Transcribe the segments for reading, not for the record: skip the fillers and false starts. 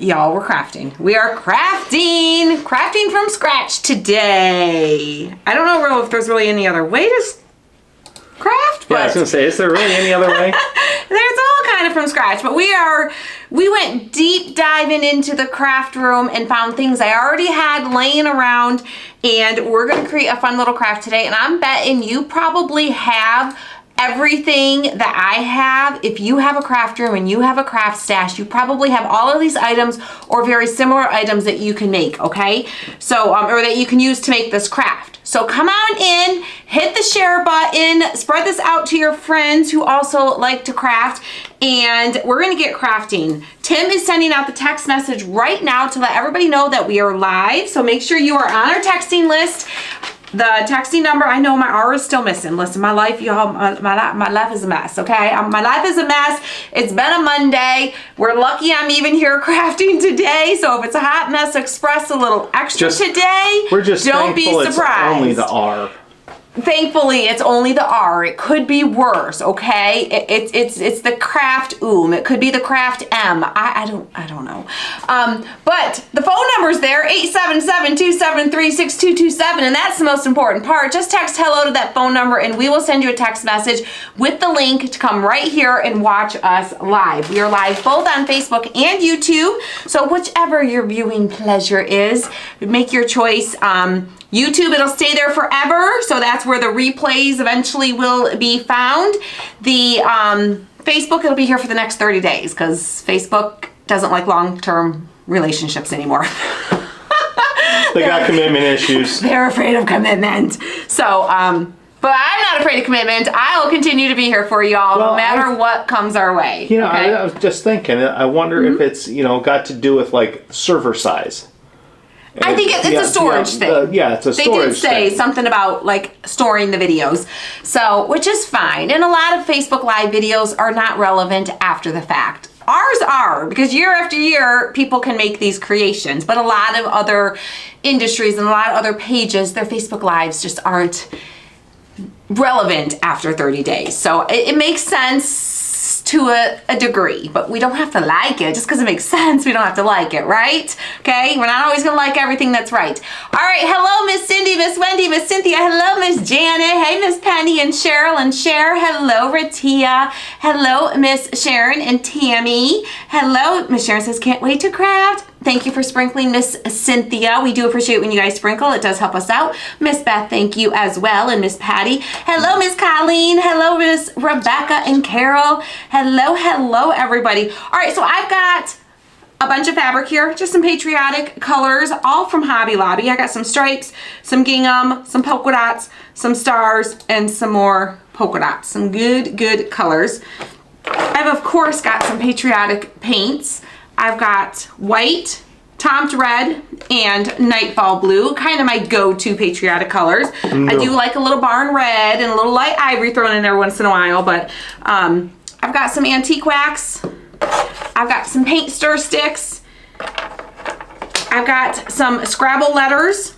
Y'all, we're crafting. We are crafting from scratch today. I don't know if there's really any other way to craft, but yeah, I was gonna say, is there really any other way? There's all kind of from scratch, but we went deep diving into the craft room and found things I already had laying around, and we're gonna create a fun little craft today. And I'm betting you probably have everything that I have. If you have a craft room and you have a craft stash, you probably have all of these items or very similar items that you can make, okay? So, or that you can use to make this craft. So come on in, hit the share button, spread this out to your friends who also like to craft, and we're gonna get crafting. Tim is sending out the text message right now to let everybody know that we are live, so make sure you are on our texting list. The texting number, I know my R is still missing. Listen, my life, y'all, my life is a mess, okay? My life is a mess. It's been a Monday. We're lucky I'm even here crafting today. So if it's a hot mess express a little extra today, we're just don't be surprised. It's only the R. Thankfully, it's only the R. It could be worse, okay? It's the craft It could be the craft M. I don't know. But the phone number's there, 877-273-6227, and that's the most important part. Just text hello to that phone number and we will send you a text message with the link to come right here and watch us live. We are live both on Facebook and YouTube, so whichever your viewing pleasure is, make your choice. YouTube, it'll stay there forever, so that's where the replays eventually will be found. The Facebook, it'll be here for the next 30 days because Facebook doesn't like long-term relationships anymore. They got commitment issues. They're afraid of commitment. So, but I'm not afraid of commitment. I will continue to be here for y'all no matter what comes our way. You know, okay? I was just thinking, I wonder if it's, got to do with like server size. I think it's a storage thing. It's a storage thing. They did say something about like storing the videos, so which is fine. And a lot of Facebook Live videos are not relevant after the fact. Ours are, because year after year people can make these creations, but a lot of other industries and a lot of other pages, their Facebook Lives just aren't relevant after 30 days. So it makes sense to a degree, but we don't have to like it. Just because it makes sense, we don't have to like it, right? Okay, we're not always gonna like everything that's right. All right, hello Miss Cindy, Miss Wendy, Miss Cynthia, hello Miss Janet, hey Miss Penny and Cheryl and Cher, hello Ratia, hello Miss Sharon and Tammy, hello Miss Sharon says can't wait to craft. Thank you for sprinkling, Miss Cynthia. We do appreciate when you guys sprinkle. It does help us out. Miss Beth, thank you as well. And Miss Patty. Hello, Miss Colleen. Hello, Miss Rebecca and Carol. Hello, everybody. All right, so I've got a bunch of fabric here, just some Patriotic colors, all from Hobby Lobby. I got some stripes, some gingham, some polka dots, some stars, and some more polka dots. Some good colors. I've, of course, got some Patriotic paints. I've got white, Tomped red, and Nightfall blue, kind of my go-to Patriotic colors. No. I do like a little barn red and a little light ivory thrown in there once in a while, but I've got some antique wax. I've got some paint stir sticks. I've got some Scrabble letters,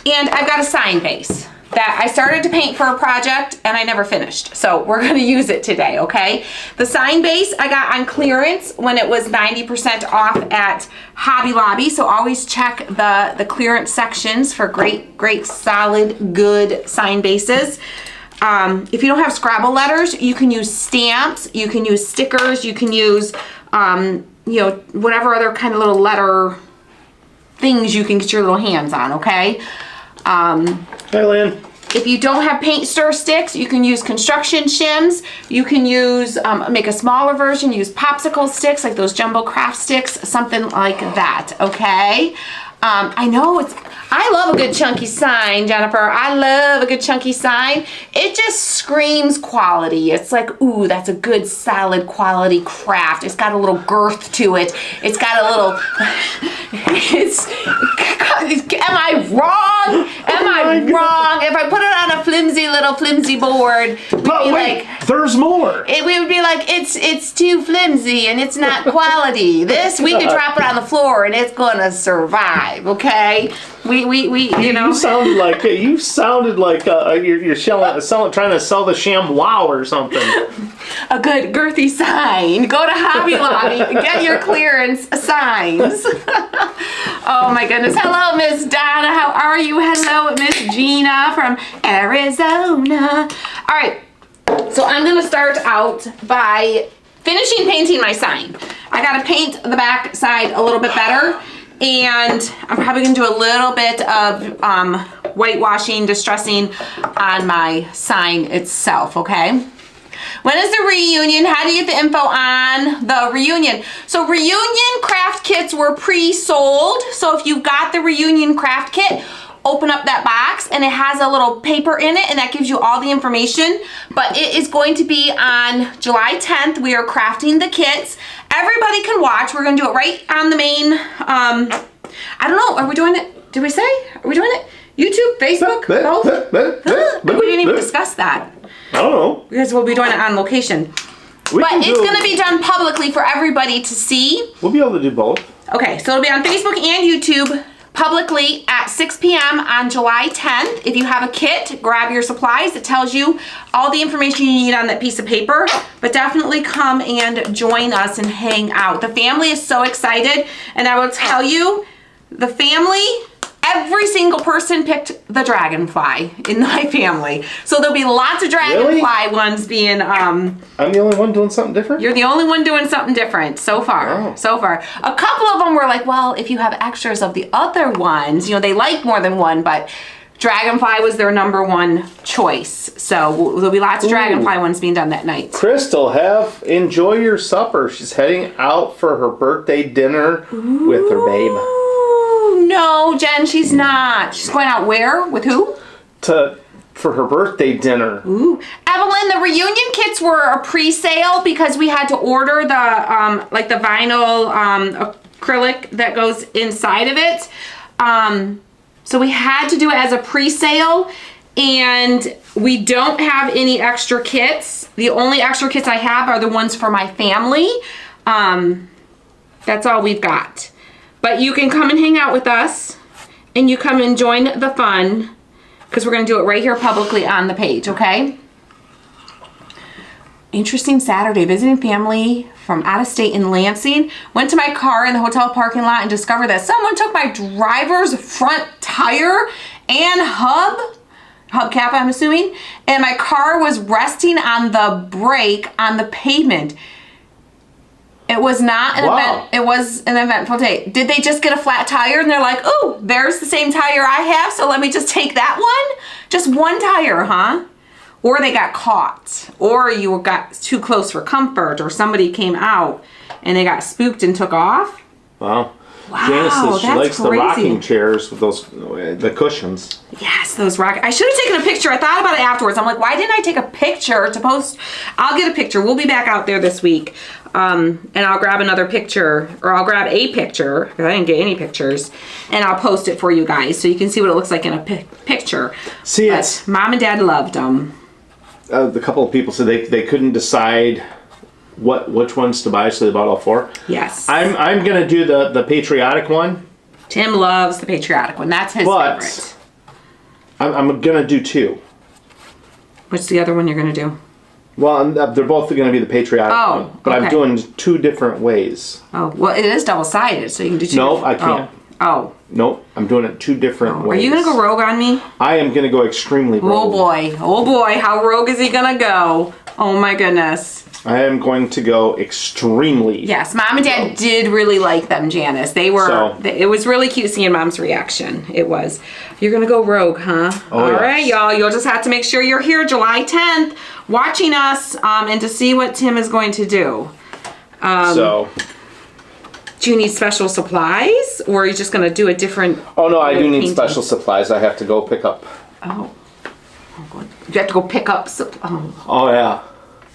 and I've got a sign base that I started to paint for a project and I never finished. So we're gonna use it today, okay? The sign base I got on clearance when it was 90% off at Hobby Lobby. So always check the clearance sections for great, solid, good sign bases. If you don't have Scrabble letters, you can use stamps, you can use stickers, you can use, whatever other kind of little letter things you can get your little hands on, okay? Hi, Lynn. If you don't have paint stir sticks, you can use construction shims. You can use, make a smaller version, use popsicle sticks, like those jumbo craft sticks, something like that, okay? I love a good chunky sign, Jennifer. I love a good chunky sign. It just screams quality. It's like, ooh, that's a good solid quality craft. It's got a little girth to it. It's got a little, am I wrong? Am I wrong? If I put it on a flimsy board, but wait, like, there's more. We would be like, it's too flimsy and it's not quality. This, we could drop it on the floor and it's gonna survive. live, okay? We you know. You sounded like you're trying to sell the ShamWow or something. A good girthy sign. Go to Hobby Lobby and get your clearance signs. Oh my goodness. Hello, Miss Donna. How are you? Hello, Miss Gina from Arizona. All right. So I'm going to start out by finishing painting my sign. I got to paint the back side a little bit better. And I'm probably going to do a little bit of whitewashing, distressing on my sign itself, okay? When is the reunion? How do you get the info on the reunion? So reunion craft kits were pre-sold. So if you got the reunion craft kit, open up that box and it has a little paper in it and that gives you all the information. But it is going to be on July 10th. We are crafting the kits. Everybody can watch. We're going to do it right on the main, I don't know. Are we doing it? Did we say? Are we doing it? YouTube, Facebook, both? We didn't even discuss that. I don't know. Because we'll be doing it on location. But it's going to be done publicly for everybody to see. We'll be able to do both. Okay, so it'll be on Facebook and YouTube publicly at 6 p.m. on July 10th. If you have a kit, grab your supplies. It tells you all the information you need on that piece of paper. But definitely come and join us and hang out. The family is so excited. And I will tell you, the family... Every single person picked the dragonfly in my family. So there'll be lots of dragonfly ones being... I'm the only one doing something different? You're the only one doing something different so far. Oh. So far. A couple of them were like, well, if you have extras of the other ones, you know, they like more than one, but dragonfly was their number one choice. So there'll be lots of dragonfly ones being done that night. Crystal, enjoy your supper. She's heading out for her birthday dinner with her babe. No, Jen, she's not. She's going out where? With who? For her birthday dinner. Ooh. Evelyn, the reunion kits were a pre-sale because we had to order the like the vinyl acrylic that goes inside of it. So we had to do it as a pre-sale, and we don't have any extra kits. The only extra kits I have are the ones for my family. That's all we've got. But you can come and hang out with us, and you come and join the fun, because we're going to do it right here publicly on the page, okay? Interesting Saturday, visiting family from out of state in Lansing. Went to my car in the hotel parking lot and discovered that someone took my driver's front tire and hubcap, I'm assuming, and my car was resting on the brake on the pavement. It was not an event. It was an eventful day. Did they just get a flat tire and they're like, oh, there's the same tire I have, so let me just take that one? Just one tire, huh? Or they got caught. Or you got too close for comfort, or somebody came out and they got spooked and took off. Wow. Wow, Janice says she likes crazy. the rocking chairs with the cushions. Yes, those rock. I should have taken a picture. I thought about it afterwards. I'm like, why didn't I take a picture to post? I'll get a picture. We'll be back out there this week. And I'll grab another picture, or I'll grab a picture, because I didn't get any pictures, and I'll post it for you guys so you can see what it looks like in a picture. See, but Mom and Dad loved them. The couple of people said they couldn't decide which ones to buy, so they bought all four. Yes. I'm gonna do the Patriotic one. Tim loves the Patriotic one. That's his favorite. I'm gonna do two. What's the other one you're gonna do? Well, they're both going to be the Patriotic one, but okay. I'm doing two different ways. Oh, well, it is double-sided, so you can do two. No, I can't. Oh. Nope, I'm doing it two different ways. Are you going to go rogue on me? I am going to go extremely rogue. Oh boy, how rogue is he going to go? Oh my goodness. I am going to go extremely. Yes, Mom and Dad did really like them, Janice. They were. It was really cute seeing Mom's reaction. It was. You're gonna go rogue, huh? Oh, all yes. right, y'all. You'll just have to make sure you're here July 10th, watching us, and to see what Tim is going to do. Do you need special supplies, or are you just gonna do a different? Oh no, I do need special supplies. I have to go pick up. Oh. You have to go pick up. Oh yeah.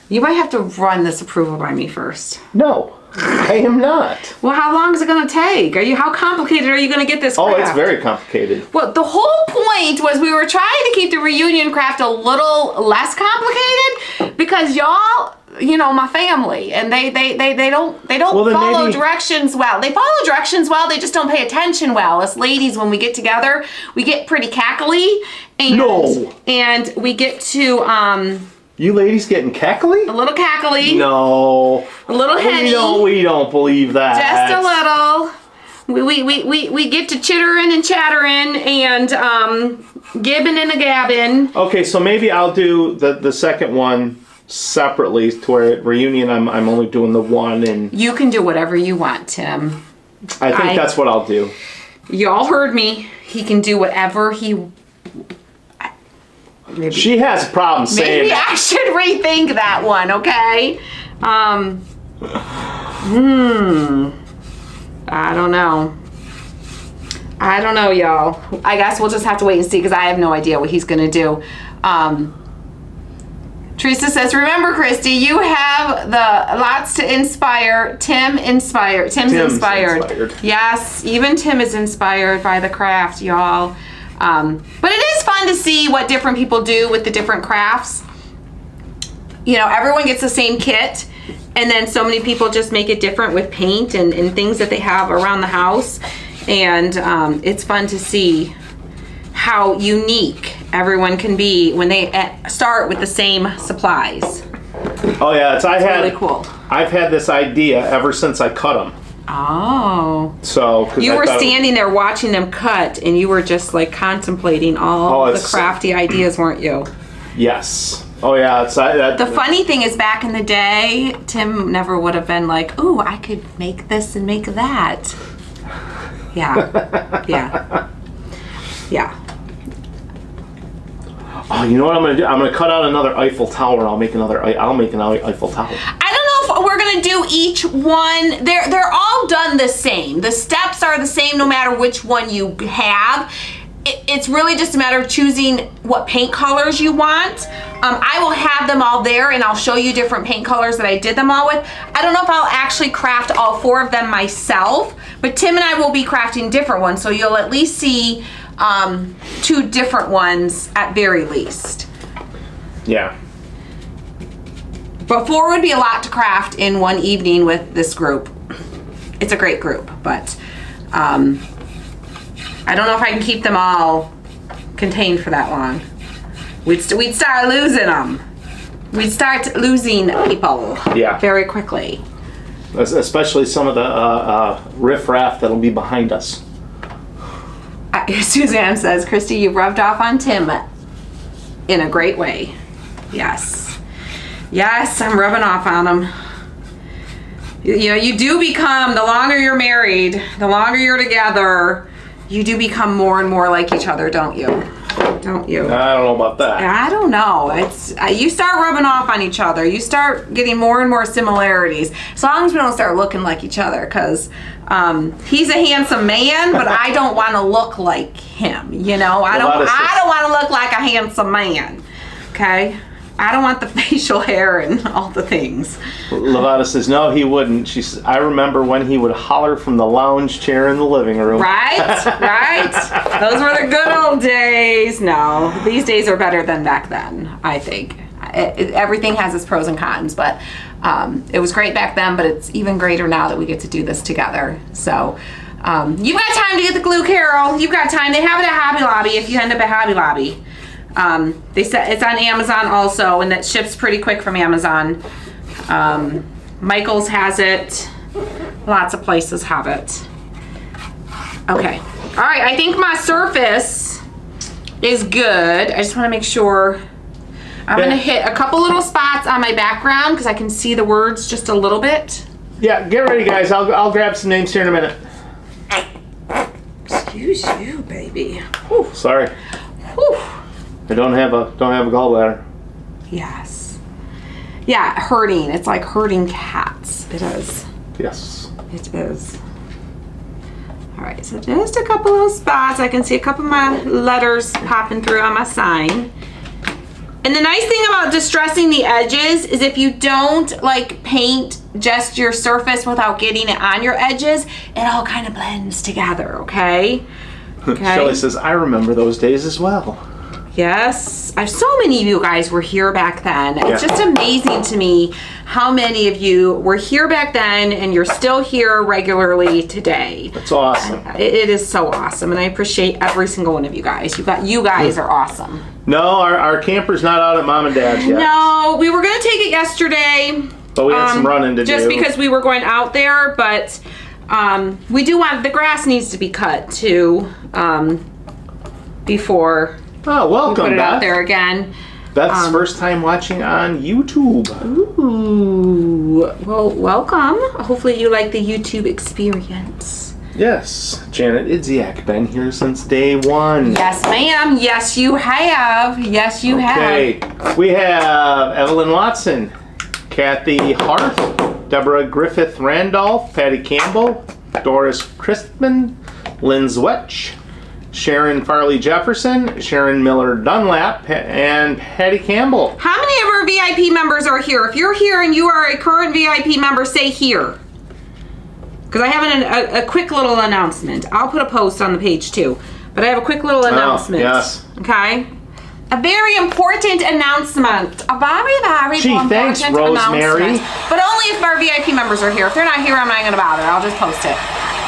You might have to run this approval by me first. No, I am not. Well, how long is it going to take? How complicated are you going to get this craft? Oh, it's very complicated. Well, the whole point was we were trying to keep the reunion craft a little less complicated because y'all my family, and they don't Well, then follow maybe- directions well. They follow directions well, they just don't pay attention well. Us ladies, when we get together, we get pretty cackly, and No. and we get to You ladies getting cackly? a little cackly, No. a little heady, We don't believe that. just a little. We get to chittering and chattering and gibbing and a gabbing. Okay, so maybe I'll do the second one separately to where at reunion I'm only doing the one, and You can do whatever you want, Tim. I think that's what I'll do. Y'all heard me. He can do whatever he. Maybe, She has a problem saying maybe that. I should rethink that one. Okay. I don't know. I don't know, y'all. I guess we'll just have to wait and see because I have no idea what he's gonna do. Teresa says, "Remember, Christy, you have the lots to inspire. Tim's inspired. Yes, even Tim is inspired by the craft, y'all. But it is fun to see what different people do with the different crafts. Everyone gets the same kit, and then so many people just make it different with paint and things that they have around the house. And it's fun to see how unique everyone can be when they start with the same supplies. Oh yeah, it's Really cool. I've had this idea ever since I cut them. Oh. So 'cause You I were thought- standing there watching them cut, and you were just like contemplating all the it's- crafty ideas, weren't you? Yes. Oh yeah, The funny thing is, back in the day, Tim never would have been like, "Ooh, I could make this and make that." Yeah. Yeah. Oh, you know what I'm gonna do? I'm gonna cut out another Eiffel Tower. I'll make another Eiffel Tower. I don't know if we're gonna do each one. They're all done the same. The steps are the same no matter which one you have. It's really just a matter of choosing what paint colors you want. I will have them all there, and I'll show you different paint colors that I did them all with. I don't know if I'll actually craft all 4 of them myself, but Tim and I will be crafting different ones, so you'll at least see 2 different ones at very least. Yeah. But 4 would be a lot to craft in one evening with this group. It's a great group, but I don't know if I can keep them all contained for that long. We'd start losing them. We'd start losing people very quickly. Especially some of the riffraff that'll be behind us. Suzanne says, "Christy, you've rubbed off on Tim in a great way." Yes. Yes, I'm rubbing off on him. You do become, the longer you're married, the longer you're together, you do become more and more like each other, don't you? Don't you? I don't know about that. I don't know. It's you start rubbing off on each other. You start getting more and more similarities. As long as we don't start looking like each other, because he's a handsome man, but I don't want to look like him. I don't want to look like a handsome man. Okay. I don't want the facial hair and all the things. Lavada says, no, he wouldn't. She says, I remember when he would holler from the lounge chair in the living room. Right? Those were the good old days. No, these days are better than back then, I think. Everything has its pros and cons, but it was great back then, but it's even greater now that we get to do this together. So you've got time to get the glue, Carol. You've got time. They have it at Hobby Lobby if you end up at Hobby Lobby. They said it's on Amazon also, and that ships pretty quick from Amazon. Michael's has it. Lots of places have it. Okay. All right. I think my surface is good. I just want to make sure. I'm going to hit a couple little spots on my background because I can see the words just a little bit. Yeah, get ready, guys. I'll grab some names here in a minute. Excuse you, baby. Whew, sorry. Whew. I don't have a gallbladder. Yes. Yeah, herding. It's like herding cats. It is. Yes. It is. All right, so just a couple little spots. I can see a couple of my letters popping through on my sign. And the nice thing about distressing the edges is if you don't like paint just your surface without getting it on your edges, it all kind of blends together, okay? Shelley says, I remember those days as well. Yes. So many of you guys were here back then. Yeah. It's just amazing to me how many of you were here back then and you're still here regularly today. That's awesome. It is so awesome, and I appreciate every single one of you guys. You guys are awesome. No, our camper's not out at Mom and Dad's yet. No, we were going to take it yesterday. But we had some running to just do. because we were going out there, but we do want, the grass needs to be cut too before Oh, we welcome, put it Beth. out there again. Beth's first time watching on YouTube. Ooh, well, welcome. Hopefully you like the YouTube experience. Yes, Janet Idziak, been here since day one. Yes, ma'am. Yes, you have. Yes, you Okay, we have Evelyn Watson, Kathy Hart, Deborah Griffith Randolph, Patty Campbell, Doris Christman, Lynn Zwetch, Sharon Farley Jefferson, Sharon Miller Dunlap, and Patty Campbell. How many of our VIP members are here? If you're here and you are a current VIP member, say here. Because I have a quick little announcement. I'll put a post on the page too. But I have a quick little announcement. Yes. Okay? A very important announcement. A very, very Gee, important thanks, Rosemary. announcement. But only if our VIP members are here. If they're not here, I'm not going to bother. I'll just post it.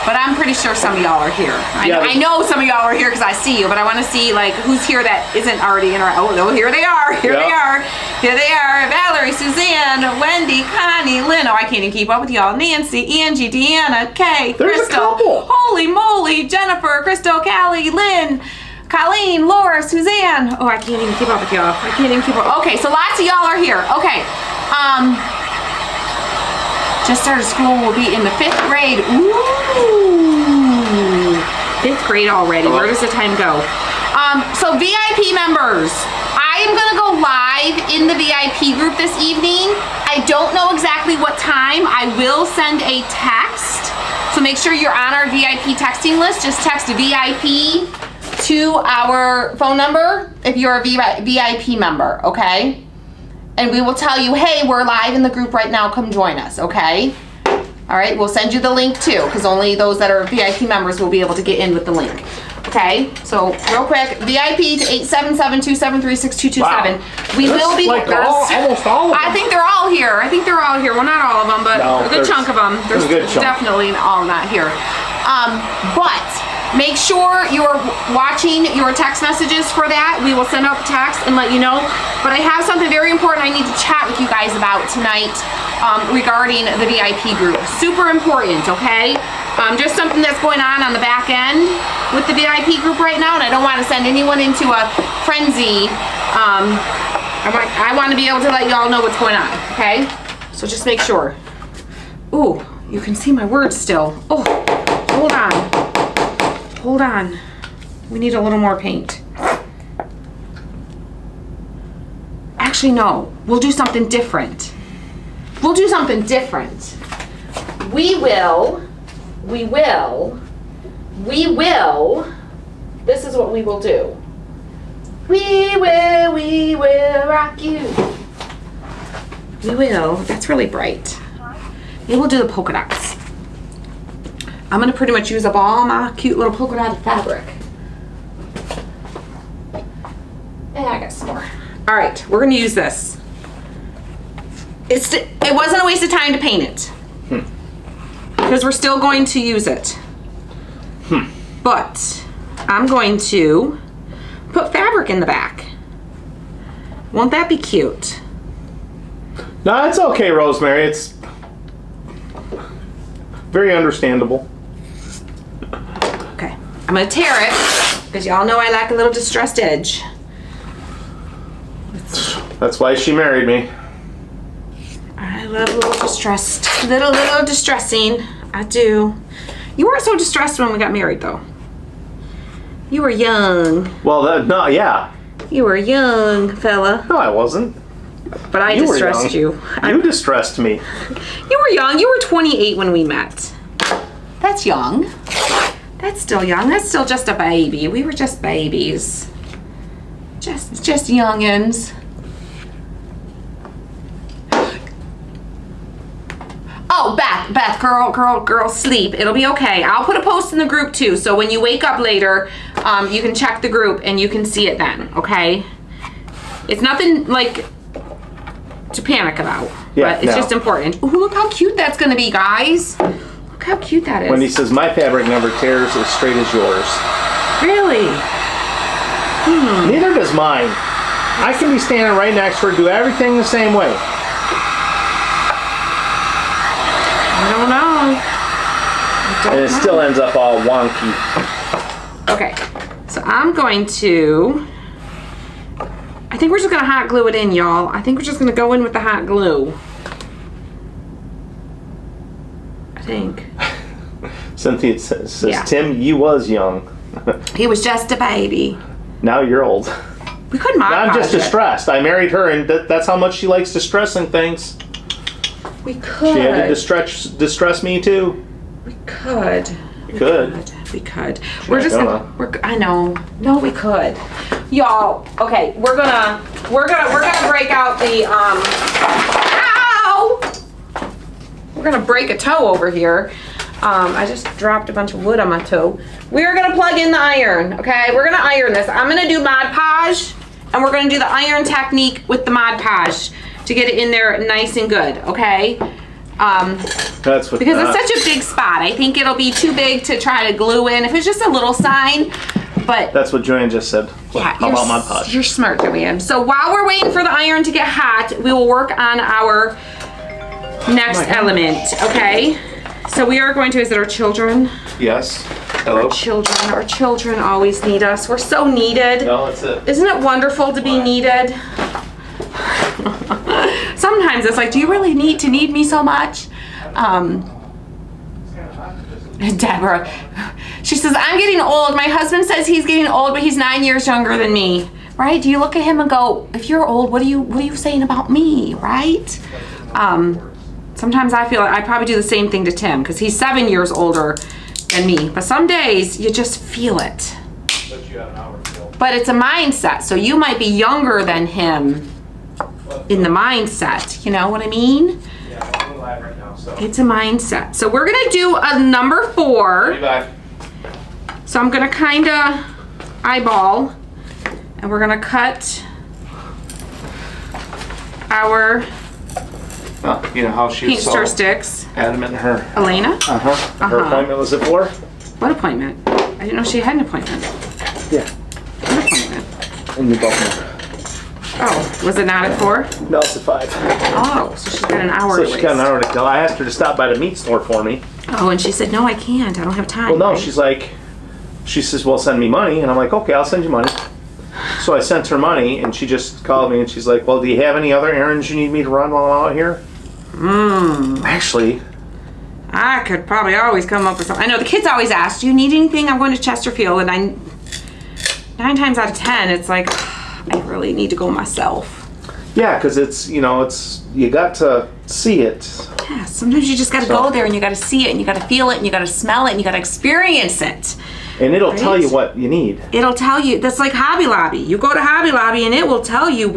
But I'm pretty sure some of y'all are here. I know some of y'all are here because I see you, but I want to see like who's here that isn't already in our. Oh no, here they are. Here they are. Here they are. Valerie, Suzanne, Wendy, Connie, Lynn. Oh, I can't even keep up with y'all. Nancy, Angie, Deanna, Kay, There's Crystal. a couple. Holy moly, Jennifer, Crystal, Callie, Lynn, Colleen, Laura, Suzanne. Oh, I can't even keep up with y'all. I can't even keep up. Okay, so lots of y'all are here. Okay. Just started school, will be in the 5th grade. Ooh, 5th grade already. Where does the time go? So VIP members, I am gonna go live in the VIP group this evening. I don't know exactly what time. I will send a text. So make sure you're on our VIP texting list. Just text VIP to our phone number if you're a VIP member, okay? And we will tell you, hey, we're live in the group right now, come join us, okay? All right, we'll send you the link too, because only those that are VIP members will be able to get in with the link. Okay, so real quick, VIP to 877-273-6227. Wow. We will be, like almost all of them. I think they're all here. I think they're all here. Well, not all of them, but No, a good chunk of them. there's a good chunk. Definitely all not here. But make sure you're watching your text messages for that. We will send out the text and let you know. But I have something very important I need to chat with you guys about tonight regarding the VIP group. Super important, okay? Just something that's going on the back end with the VIP group right now, and I don't want to send anyone into a frenzy. I want to be able to let y'all know what's going on, okay? So just make sure. Ooh, you can see my words still. Oh, hold on. Hold on. We need a little more paint. Actually, no. We'll do something different. We'll do something different. We will. This is what we will do. We will rock you. We will. That's really bright. Maybe we'll do the polka dots. I'm gonna pretty much use up all my cute little polka dotted fabric. And I got some more. All right, we're gonna use this. It wasn't a waste of time to paint it. Because we're still going to use it. But I'm going to put fabric in the back. Won't that be cute? No, it's okay, Rosemary. It's very understandable. Okay, I'm gonna tear it because y'all know I like a little distressed edge. That's why she married me. I love a little distressed, little distressing. I do. You weren't so distressed when we got married, though. You were young. Well, no, yeah. You were a young fella. No, I wasn't. But I You were distressed young. you. You distressed me. You were young. You were 28 when we met. That's young. That's still young. That's still just a baby. We were just babies. Just youngins. Oh, Beth, Beth, girl, sleep. It'll be okay. I'll put a post in the group too, so when you wake up later, you can check the group and you can see it then, okay? It's nothing like to panic about, but it's just important. Ooh, look how cute that's gonna be, guys. Look how cute that is. Wendy says, my fabric never tears as straight as yours. Really? Neither does mine. I can be standing right next to her, do everything the same way. I don't know. And it still ends up all wonky. Okay, so I'm going to, I think we're just gonna hot glue it in, y'all. I think we're just gonna go in with the hot glue. I think. Cynthia says, Yeah. Tim, you was young. He was just a baby. Now you're old. We couldn't Mod I'm just Podge it. distressed. I married her, and that's how much she likes distressing things. We could. She had to distress me too. We could. We could. We could. We're just don't gonna. I know. No, we could. Y'all. Okay. We're gonna break out the Ow! We're gonna break a toe over here. I just dropped a bunch of wood on my toe. We're gonna plug in the iron. Okay. We're gonna iron this. I'm gonna do Mod Podge, and we're gonna do the iron technique with the Mod Podge to get it in there nice and good. Okay. That's what. Because it's such a big spot. I think it'll be too big to try to glue in. If it's just a little sign, but that's what Joanne just said. yeah, How about Mod Podge? You're smart, Joanne. So while we're waiting for the iron to get hot, we will work on our next element. Okay. So we are going to. Is it our children? Yes. Hello. Our children always need us. We're so needed. No, that's it. Isn't it wonderful to be needed? Sometimes it's like, do you really need me so much? Deborah, she says, I'm getting old. My husband says he's getting old, but he's 9 years younger than me. Right? Do you look at him and go, if you're old, what are you saying about me? Right? Sometimes I feel like I probably do the same thing to Tim because he's 7 years older than me. But some days you just feel it. But it's a mindset. So you might be younger than him in the mindset. You know what I mean? Yeah, I'm live right now, so. It's a mindset. So we're gonna do a number 4. So I'm gonna kinda eyeball and we're gonna cut our You know how she paint was stir so sticks. adamant in her. Elena? Her appointment was at 4? What appointment? I didn't know she had an appointment. Yeah. What appointment? And you both know. Oh, was it not at 4? No, it's at 5. Oh, so she's got an hour So to she's got an waste. hour to kill. I asked her to stop by the meat store for me. Oh, and she said, no, I can't. I don't have time. Well, no, right? she says, well, send me money. And I'm like, okay, I'll send you money. So I sent her money, and she just called me, and she's like, well, do you have any other errands you need me to run while I'm out here? Actually, I could probably always come up with something. I know the kids always ask, do you need anything? I'm going to Chesterfield. And 9 times out of 10, it's like, I really need to go myself. yeah, because it's, you got to see it. Yeah, sometimes you just got to go there and you got to see it and you got to feel it and you got to smell it and you got to experience it. And it'll tell you what you need. It'll tell you. That's like Hobby Lobby. You go to Hobby Lobby and it will tell you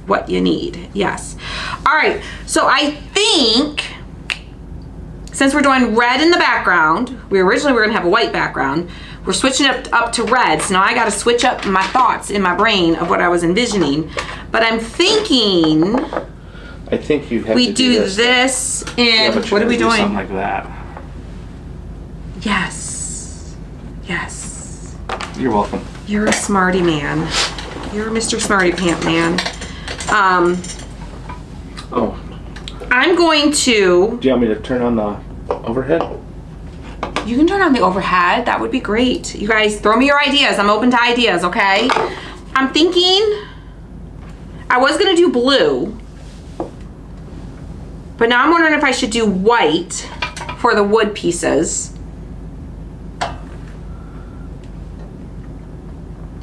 what you need. Yes. All right. So I think since we're doing red in the background, we originally were going to have a white background. We're switching it up to red. So now I got to switch up my thoughts in my brain of what I was envisioning. But I'm thinking I think you have we to do this in, Yeah, but what are we do something doing? like that. Yes. Yes. You're welcome. You're a smarty man. You're Mr. Smarty Pant Man. Oh, I'm going to, do you want me to turn on the overhead? you can turn on the overhead. That would be great. You guys throw me your ideas. I'm open to ideas, okay? I'm thinking, I was gonna do blue, but now I'm wondering if I should do white for the wood pieces.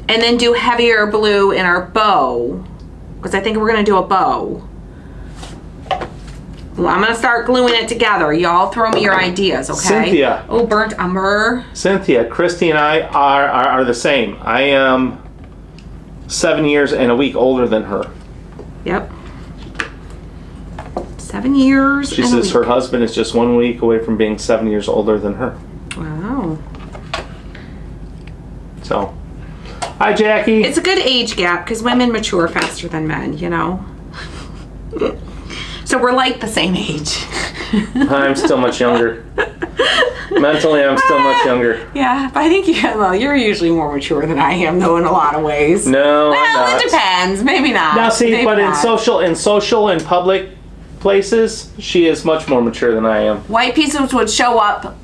And then do heavier blue in our bow, because I think we're gonna do a bow. Well, I'm gonna start gluing it together. Y'all throw me your ideas, okay? Cynthia. Oh, burnt umber. Cynthia, Christy and I are the same. I am 7 years and a week older than her. Yep. 7 7 years. She says her husband is just 1 week away from being 7 years older than her. Wow. So, hi, Jackie. It's a good age gap because women mature faster than men, you know? So we're like the same age. I'm still much younger. Mentally, I'm still much younger. Yeah, but I think you're usually more mature than I am, though, in a lot of ways. No, well, I'm not. It depends. Maybe not. Now, see, Maybe but not. in social and public places, she is much more mature than I am. White pieces would show up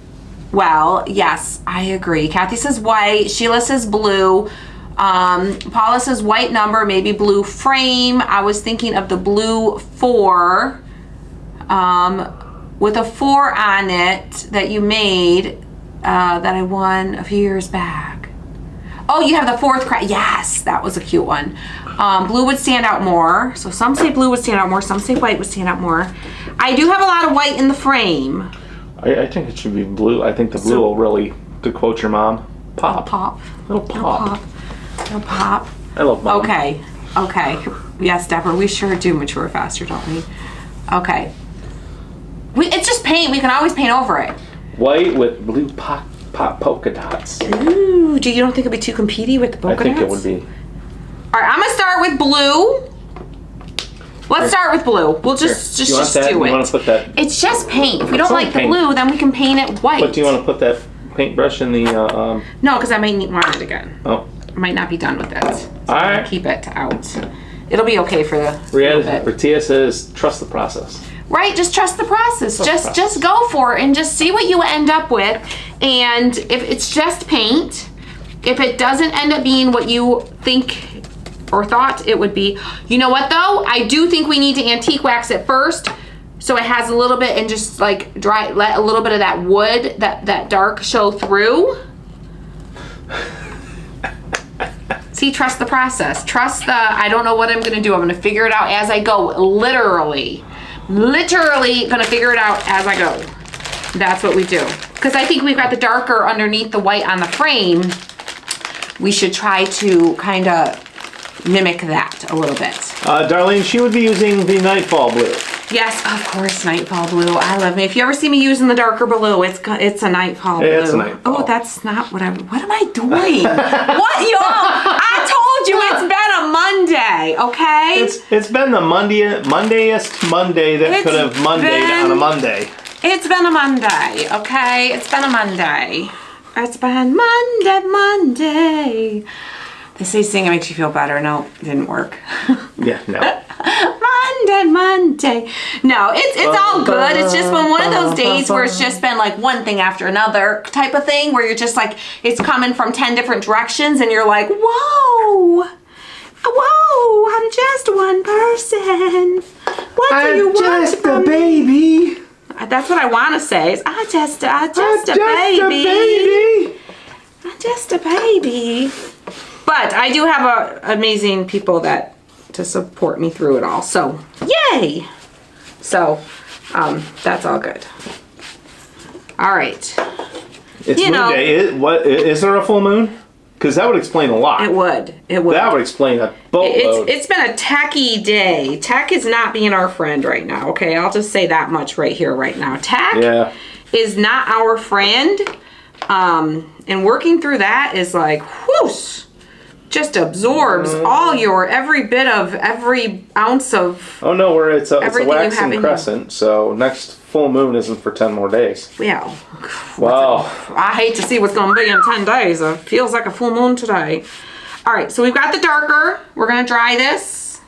well. Yes, I agree. Kathy says white. Sheila says blue. Paula says white number, maybe blue frame. I was thinking of the blue 4 with a 4 on it that you made that I won a few years back. Oh, you have the 4th crack. Yes, that was a cute one. Blue would stand out more. So some say blue would stand out more. Some say white would stand out more. I do have a lot of white in the frame. I think it should be blue. I think the blue will really, to quote your mom, pop. Little pop. No pop. I love mom. Okay. Yes, Deborah, we sure do mature faster, don't we? Okay. It's just paint. We can always paint over it. White with blue pop polka dots. Ooh, you don't think it'd be too compete-y with the polka dots? I think it would be. All right, I'm gonna start with blue. Let's start with blue. We'll just do it. You want to put that? It's just paint. If we don't like the paint. blue, then we can paint it white. But do you want to put that paintbrush in the? No, because I might want it again. Oh. I might not be done with it. So All I'm gonna right. keep it out. It'll be okay for the. Ratia says trust the process. Right, just trust the process. Just go for it and just see what you end up with. And if it's just paint, if it doesn't end up being what you think or thought it would be, you know what though? I do think we need to antique wax it first, so it has a little bit and just like dry, let a little bit of that wood, that dark show through. See, trust the process. Trust I don't know what I'm gonna do. I'm gonna figure it out as I go, literally gonna figure it out as I go. That's what we do. Because I think we've got the darker underneath the white on the frame. We should try to kind of mimic that a little bit. Darlene, she would be using the Nightfall blue. Yes, of course, Nightfall blue. I love me. If you ever see me using the darker blue, it's a Nightfall blue. It's a Nightfall. Oh, that's not what am I doing? What, y'all? I told you it's been a Monday, okay? It's been the Mondayest Monday that could have Mondayed on a Monday. It's been a Monday, okay? It's been a Monday. It's been Monday. They say singing makes you feel better. No, it didn't work. Yeah, no. Monday. No, it's all good. It's just been one of those days where it's just been like one thing after another type of thing where you're just like, it's coming from 10 different directions and you're like, whoa, I'm just one person. What do you want from me? Baby. That's what I want to say. Is I'm just a baby. But I do have amazing people to support me through it all. So, yay! So, that's all good. All right. It's moon day. Is there a full moon? Because that would explain a lot. It would. That would explain a boatload. It's been a techie day. Tech is not being our friend right now, okay? I'll just say that much right here, right now. Tech is not our friend. And working through that is like, whoosh, just absorbs all every ounce of. Oh no, it's a waxing in crescent, so next full moon isn't for 10 more days. Yeah. Wow. I hate to see what's going to be in 10 days. It feels like a full moon today. All right, so we've got the darker. We're going to dry this.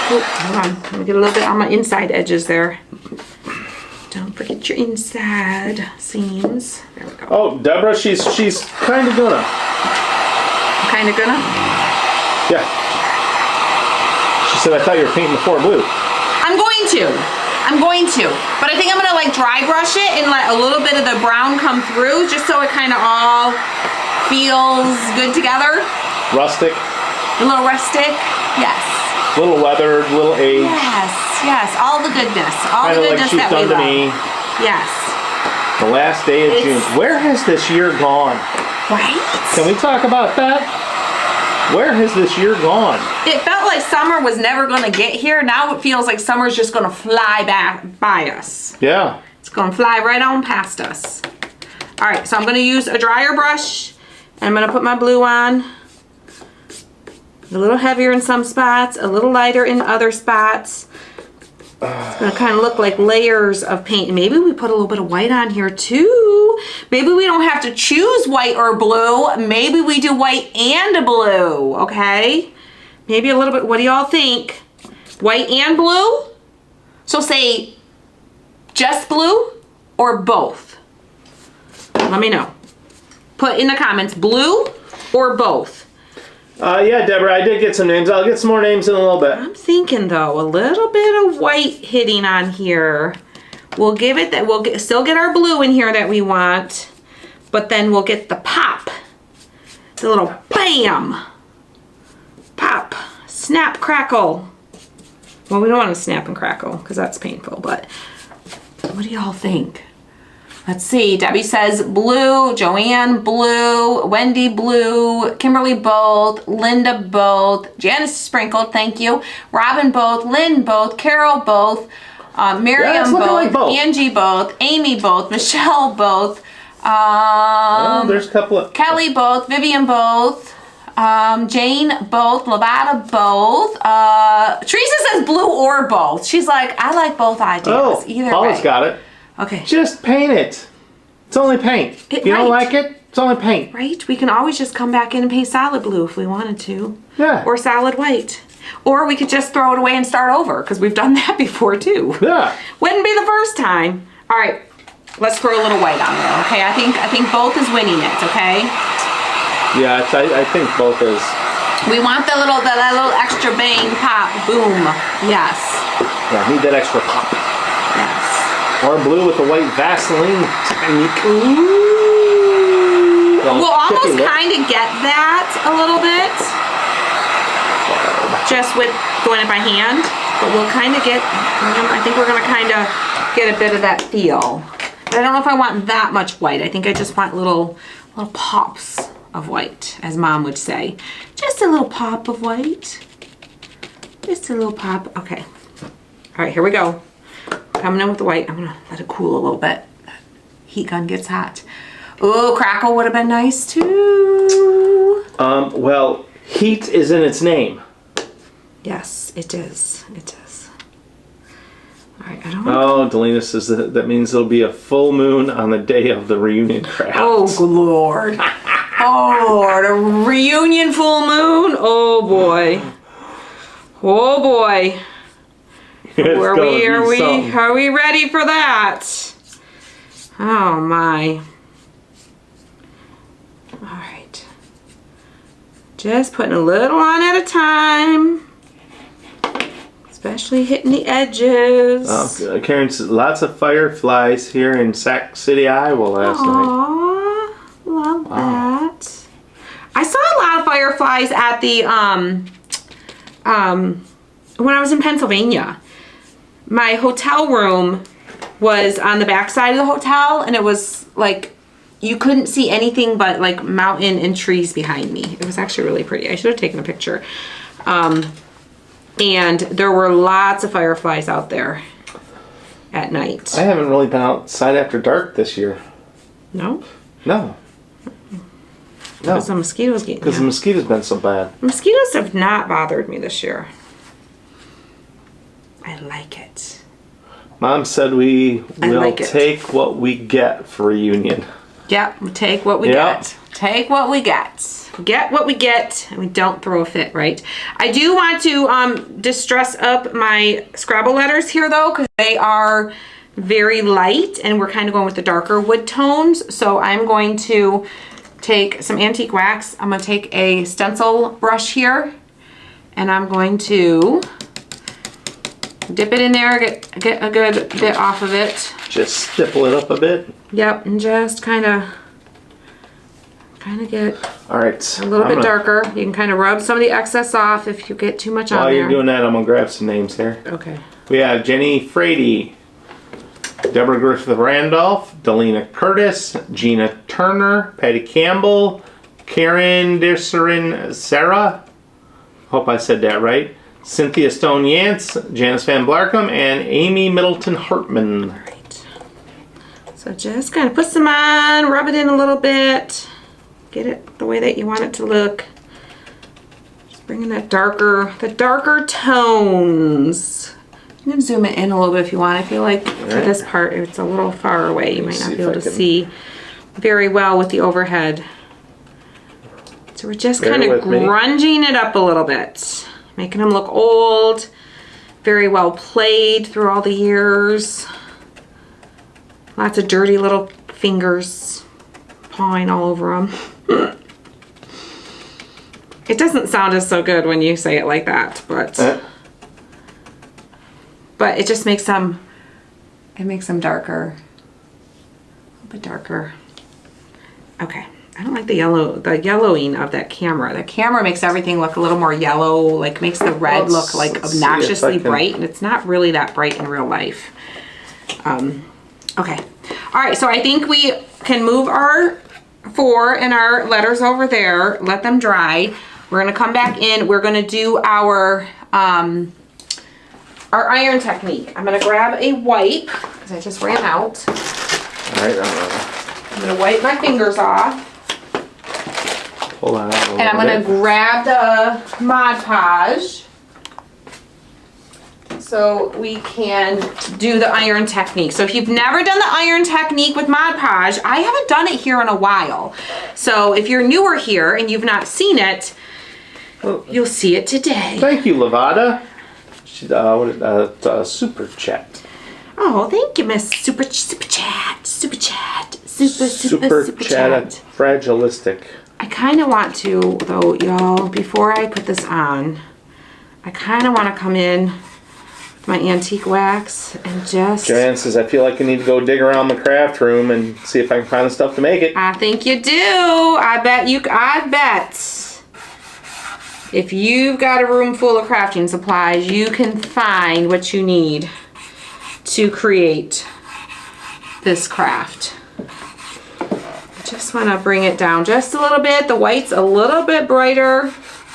Oh, hold on. Let me get a little bit on my inside edges there. Don't forget your inside seams. There we go. Oh, Deborah, she's kind of gonna. Kind of gonna? Yeah. She said, I thought you were painting the 4 blue. I'm going to. But I think I'm gonna like dry brush it and let a little bit of the brown come through just so it kind of all feels good together. Rustic. A little rustic. Yes. Little weathered, little aged. Yes. All the goodness. All the goodness like she's that we done to love. me. Yes. The last day of June. Where has this year gone? Right? Can we talk about that? Where has this year gone? It felt like summer was never going to get here. Now it feels like summer's just going to fly back by us. Yeah. It's going to fly right on past us. All right, so I'm going to use a dryer brush. And I'm going to put my blue on. A little heavier in some spots, a little lighter in other spots. It's going to kind of look like layers of paint. Maybe we put a little bit of white on here too. Maybe we don't have to choose white or blue. Maybe we do white and blue, okay? Maybe a little bit. What do y'all think? White and blue? So say just blue or both? Let me know. Put in the comments blue or both. Yeah, Deborah, I did get some names. I'll get some more names in a little bit. I'm thinking though, a little bit of white hitting on here. We'll give it that. Still get our blue in here that we want, but then we'll get the pop. The little bam, pop, snap, crackle. Well, we don't want to snap and crackle because that's painful. But what do y'all think? Let's see, Debbie says blue, Joanne blue, Wendy blue, Kimberly both, Linda both, Janice sprinkled, thank you, Robin both, Lynn both, Carol both, Miriam both, like both, Angie both, Amy both, Michelle both, there's a couple of Kelly both, Vivian both, Jane both, Lavada both, Teresa says blue or both. She's like, I like both ideas, either Paula's way. got it. Okay. Just paint it. It's only paint. If you don't like it, it's only paint. Right? We can always just come back in and paint solid blue if we wanted to. Yeah. Or solid white. Or we could just throw it away and start over because we've done that before too. Yeah. Wouldn't be the first time. All right. Let's throw a little white on there. Okay. I think both is winning it. Okay. Yeah. I think both is. We want that little extra bang, pop, boom. Yes. Yeah. Need that extra pop. Yes. Or blue with the white Vaseline technique. Ooh. We'll almost kind of get that a little bit. Just with doing it by hand. But we'll kind of get, I think we're going to kind of get a bit of that feel. But I don't know if I want that much white. I think I just want little pops of white, as Mom would say. Just a little pop of white. Just a little pop. Okay. All right, here we go. Coming in with the white. I'm gonna let it cool a little bit. Heat gun gets hot. Oh, crackle would have been nice too. Well, heat is in its name. Yes, it is. It is. All right, I don't. Oh, Delina says that means there'll be a full moon on the day of the reunion craft. Oh, good Lord. Oh, Lord, a reunion full moon. Oh boy. Oh boy. Are we ready for that? Oh my. All right. Just putting a little on at a time. Especially hitting the edges. Oh, Karen says lots of fireflies here in Sac City, Iowa last night. Aww, love that. I saw a lot of fireflies at the when I was in Pennsylvania. My hotel room was on the back side of the hotel, and it was like you couldn't see anything but like mountain and trees behind me. It was actually really pretty. I should have taken a picture. And there were lots of fireflies out there at night. I haven't really been outside after dark this year. No? No. Because the mosquitoes getting Because the mosquitoes been so bad. Mosquitoes have not bothered me this year. I like it. Mom said we will take what we get for reunion. Yep, take what we get. Take what we get. Get what we get, and we don't throw a fit, right? I do want to distress up my Scrabble letters here, though, because they are very light, and we're kind of going with the darker wood tones. So I'm going to take some antique wax. I'm going to take a stencil brush here, and I'm going to dip it in there, get a good bit off of it. Just stipple it up a bit. Yep, and just kind of get all right, a little bit darker. You can kind of rub some of the excess off if you get too much on there. While you're doing that, I'm going to grab some names here. Okay. We have Jenny Frady, Deborah Griffith Randolph, Delina Curtis, Gina Turner, Patty Campbell, Karen Disserin Sarah, hope I said that right. Cynthia Stone Yance, Janice Van Blarcom, and Amy Middleton Hartman. All right. So just kind of put some on, rub it in a little bit, get it the way that you want it to look. Just bringing that the darker tones. You can zoom it in a little bit if you want. I feel like for this part it's a little far away. You might not be able to see very well with the overhead. So we're just kind of grunging it up a little bit, making them look old, very well played through all the years. Lots of dirty little fingers pawing all over them. It doesn't sound as so good when you say it like that, but it just makes them, darker, a little bit darker. Okay. I don't like the yellowing of that camera. The camera makes everything look a little more yellow, like makes the red look like obnoxiously bright, and it's not really that bright in real life. Okay. All right, so I think we can move our 4 and our letters over there, let them dry. We're gonna come back in, we're gonna do our iron technique. I'm gonna grab a wipe, because I just ran out. All right, I'm gonna wipe my fingers off. Hold on. And I'm gonna grab the Mod Podge so we can do the iron technique. So if you've never done the iron technique with Mod Podge, I haven't done it here in a while. So if you're newer here and you've not seen it, you'll see it today. Thank you, Lavada. Super chat. Oh, thank you, Miss Super Chat. Super Chat. Super Chat. Fragilistic. I kind of want to, though, y'all, before I put this on, I kind of want to come in with my antique wax and just... Joanne says, I feel like I need to go dig around the craft room and see if I can find the stuff to make it. I think you do. I bet. If you've got a room full of crafting supplies, you can find what you need to create this craft. Just want to bring it down just a little bit. The white's a little bit brighter.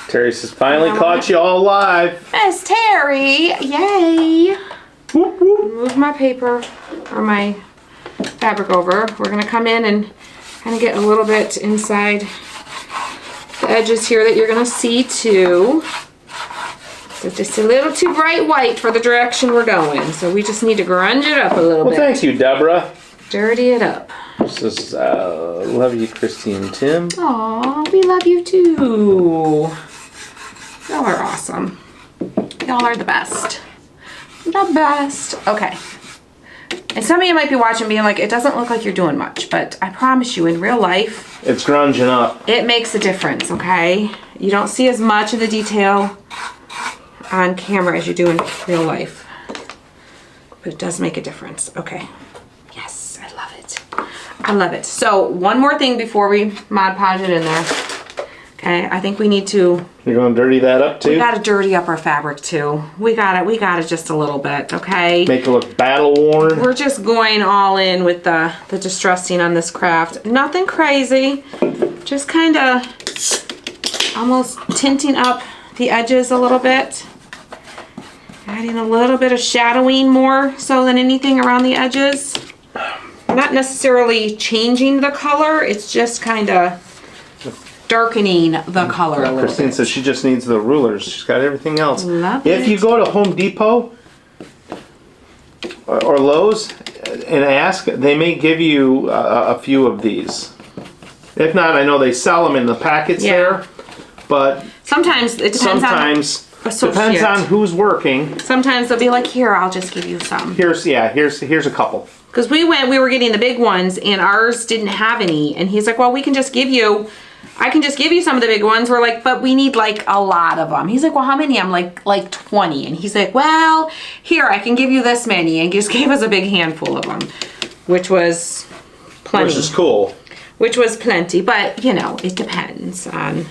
Terry says, finally caught you all live. Miss Terry, yay. Whoop, whoop. Move my paper or my fabric over. We're going to come in and kind of get a little bit inside the edges here that you're going to see too. So just a little too bright white for the direction we're going. So we just need to grunge it up a little bit. Well, thank you, Deborah. Dirty it up. This is, love you, Christy and Tim. Aw, we love you too. Y'all are awesome. Y'all are the best. The best. Okay. And some of you might be watching being like, it doesn't look like you're doing much, but I promise you in real life, it's grunging up. It makes a difference, okay? You don't see as much of the detail on camera as you do in real life. But it does make a difference. Okay. Yes, I love it. I love it. So one more thing before we Mod Podge it in there. Okay, I think we need to... You're going to dirty that up too? We got to dirty up our fabric too. We got it just a little bit, okay? Make it look battle worn. We're just going all in with the distressing on this craft. Nothing crazy. Just kind of almost tinting up the edges a little bit. Adding a little bit of shadowing more so than anything around the edges. Not necessarily changing the color, it's just kind of darkening the color a little Christine bit. says she just needs the rulers. She's got everything else. Love if it. you go to Home Depot or Lowe's and ask, they may give you a few of these. If not, I know they sell them in the packets there, but sometimes it depends depends on who's working. Sometimes they'll be like, here, I'll just give you some. Here's a couple. Because we were getting the big ones and ours didn't have any. And he's like, well, I can just give you some of the big ones. We're like, but we need like a lot of them. He's like, well, how many? I'm like 20. And he's like, well, here, I can give you this many. And he just gave us a big handful of them, which was plenty. Which is cool. Which was plenty. But, you know, it depends on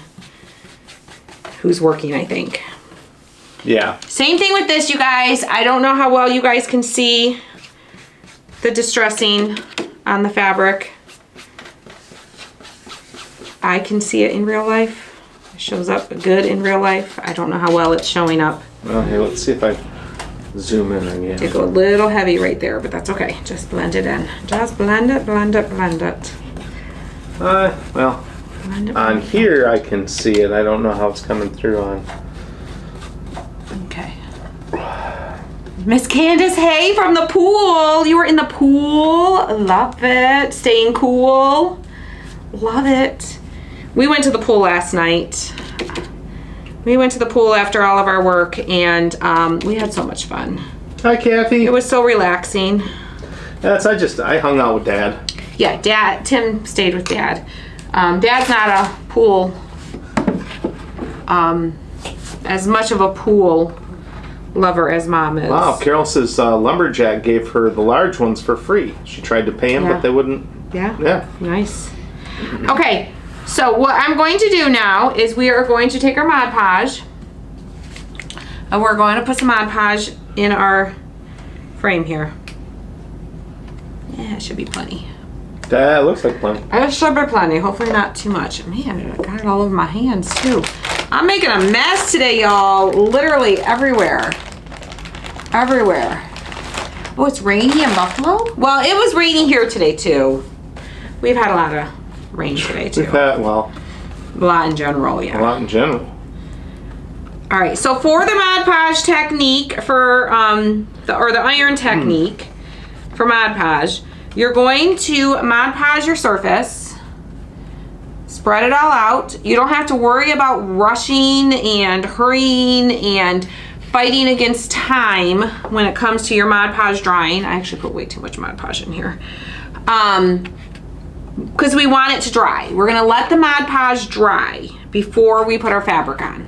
who's working, I think. Yeah. Same thing with this, you guys. I don't know how well you guys can see the distressing on the fabric. I can see it in real life. It shows up good in real life. I don't know how well it's showing up. Well, here, let's see if I zoom in again. Did go a little heavy right there, but that's okay. Just blend it in. Just blend it, blend it, blend it. Well, on here I can see it. I don't know how it's coming through on. Okay. Miss Candace, hey, from the pool. You were in the pool. Love it. Staying cool. Love it. We went to the pool last night. We went to the pool after all of our work, and we had so much fun. Hi, Kathy. It was so relaxing. I hung out with Dad. Yeah, Dad. Tim stayed with Dad. Dad's not a pool, as much of a pool lover as Mom is. Wow, Carol says Lumberjack gave her the large ones for free. She tried to pay him, but they wouldn't. Yeah. Yeah. Nice. Okay, so what I'm going to do now is we are going to take our Mod Podge and we're going to put some Mod Podge in our frame here. Yeah, it should be plenty. That looks like plenty. It should be plenty. Hopefully not too much. Man, I got it all over my hands too. I'm making a mess today, y'all. Literally everywhere. Everywhere. Oh, it's rainy in Buffalo? Well, it was rainy here today too. We've had a lot of rain today too. We've had, well, a lot in general, yeah. a lot in general. All right, so for the Mod Podge technique, for the iron technique for Mod Podge, you're going to Mod Podge your surface, spread it all out. You don't have to worry about rushing and hurrying and fighting against time when it comes to your Mod Podge drying. I actually put way too much Mod Podge in here. Because we want it to dry. We're gonna let the Mod Podge dry before we put our fabric on.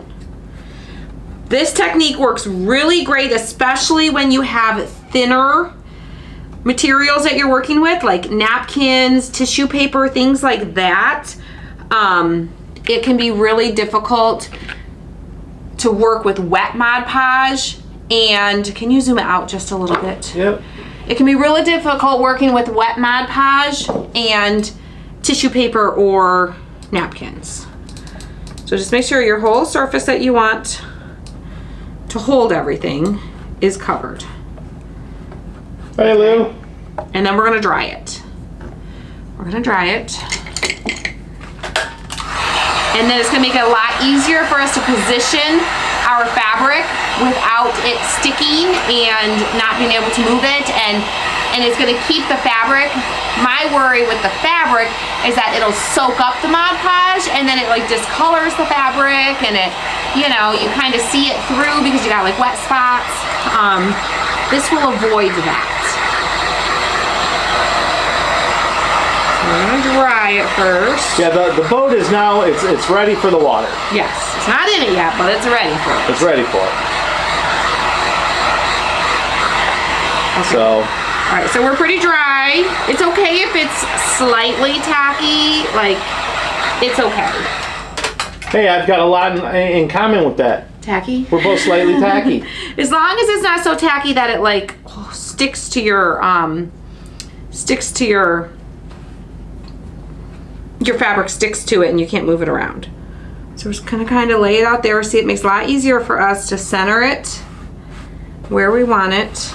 This technique works really great, especially when you have thinner materials that you're working with, like napkins, tissue paper, things like that. It can be really difficult to work with wet Mod Podge. And can you zoom it out just a little bit? Yep. It can be really difficult working with wet Mod Podge and tissue paper or napkins. So just make sure your whole surface that you want to hold everything is covered. Hey, Lou. And then we're gonna dry it. We're gonna dry it. And then it's gonna make it a lot easier for us to position our fabric without it sticking and not being able to move it, and it's gonna keep the fabric. My worry with the fabric is that it'll soak up the Mod Podge and then it like discolors the fabric, and it, you know, you kind of see it through because you got like wet spots. This will avoid that. So we're gonna dry it first. Yeah, the boat is now, it's ready for the water. Yes, it's not in it yet, but it's ready for it. It's ready for it. Okay. So. All right, so we're pretty dry. It's okay if it's slightly tacky, like, it's okay. Hey, I've got a lot in common with that. Tacky? We're both slightly tacky. As long as it's not so tacky that it like sticks to your fabric sticks to it and you can't move it around. So we're just gonna kind of lay it out there. See, it makes it a lot easier for us to center it where we want it.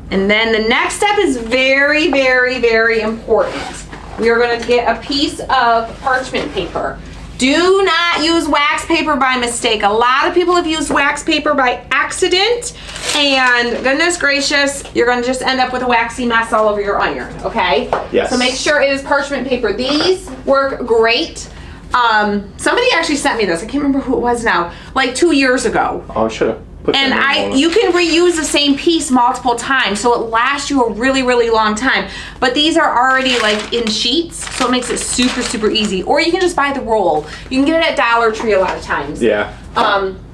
And then the next step is very, very, very important. We are going to get a piece of parchment paper. Do not use wax paper by mistake. A lot of people have used wax paper by accident, and goodness gracious, you're going to just end up with a waxy mess all over your iron, okay? Yes. So make sure it is parchment paper. These work great. Somebody actually sent me this. I can't remember who it was now. Like 2 years ago. Oh, I should have. And you can reuse the same piece multiple times, so it lasts you a really, really long time. But these are already like in sheets, so it makes it super, super easy. Or you can just buy the roll. You can get it at Dollar Tree a lot of times. Yeah.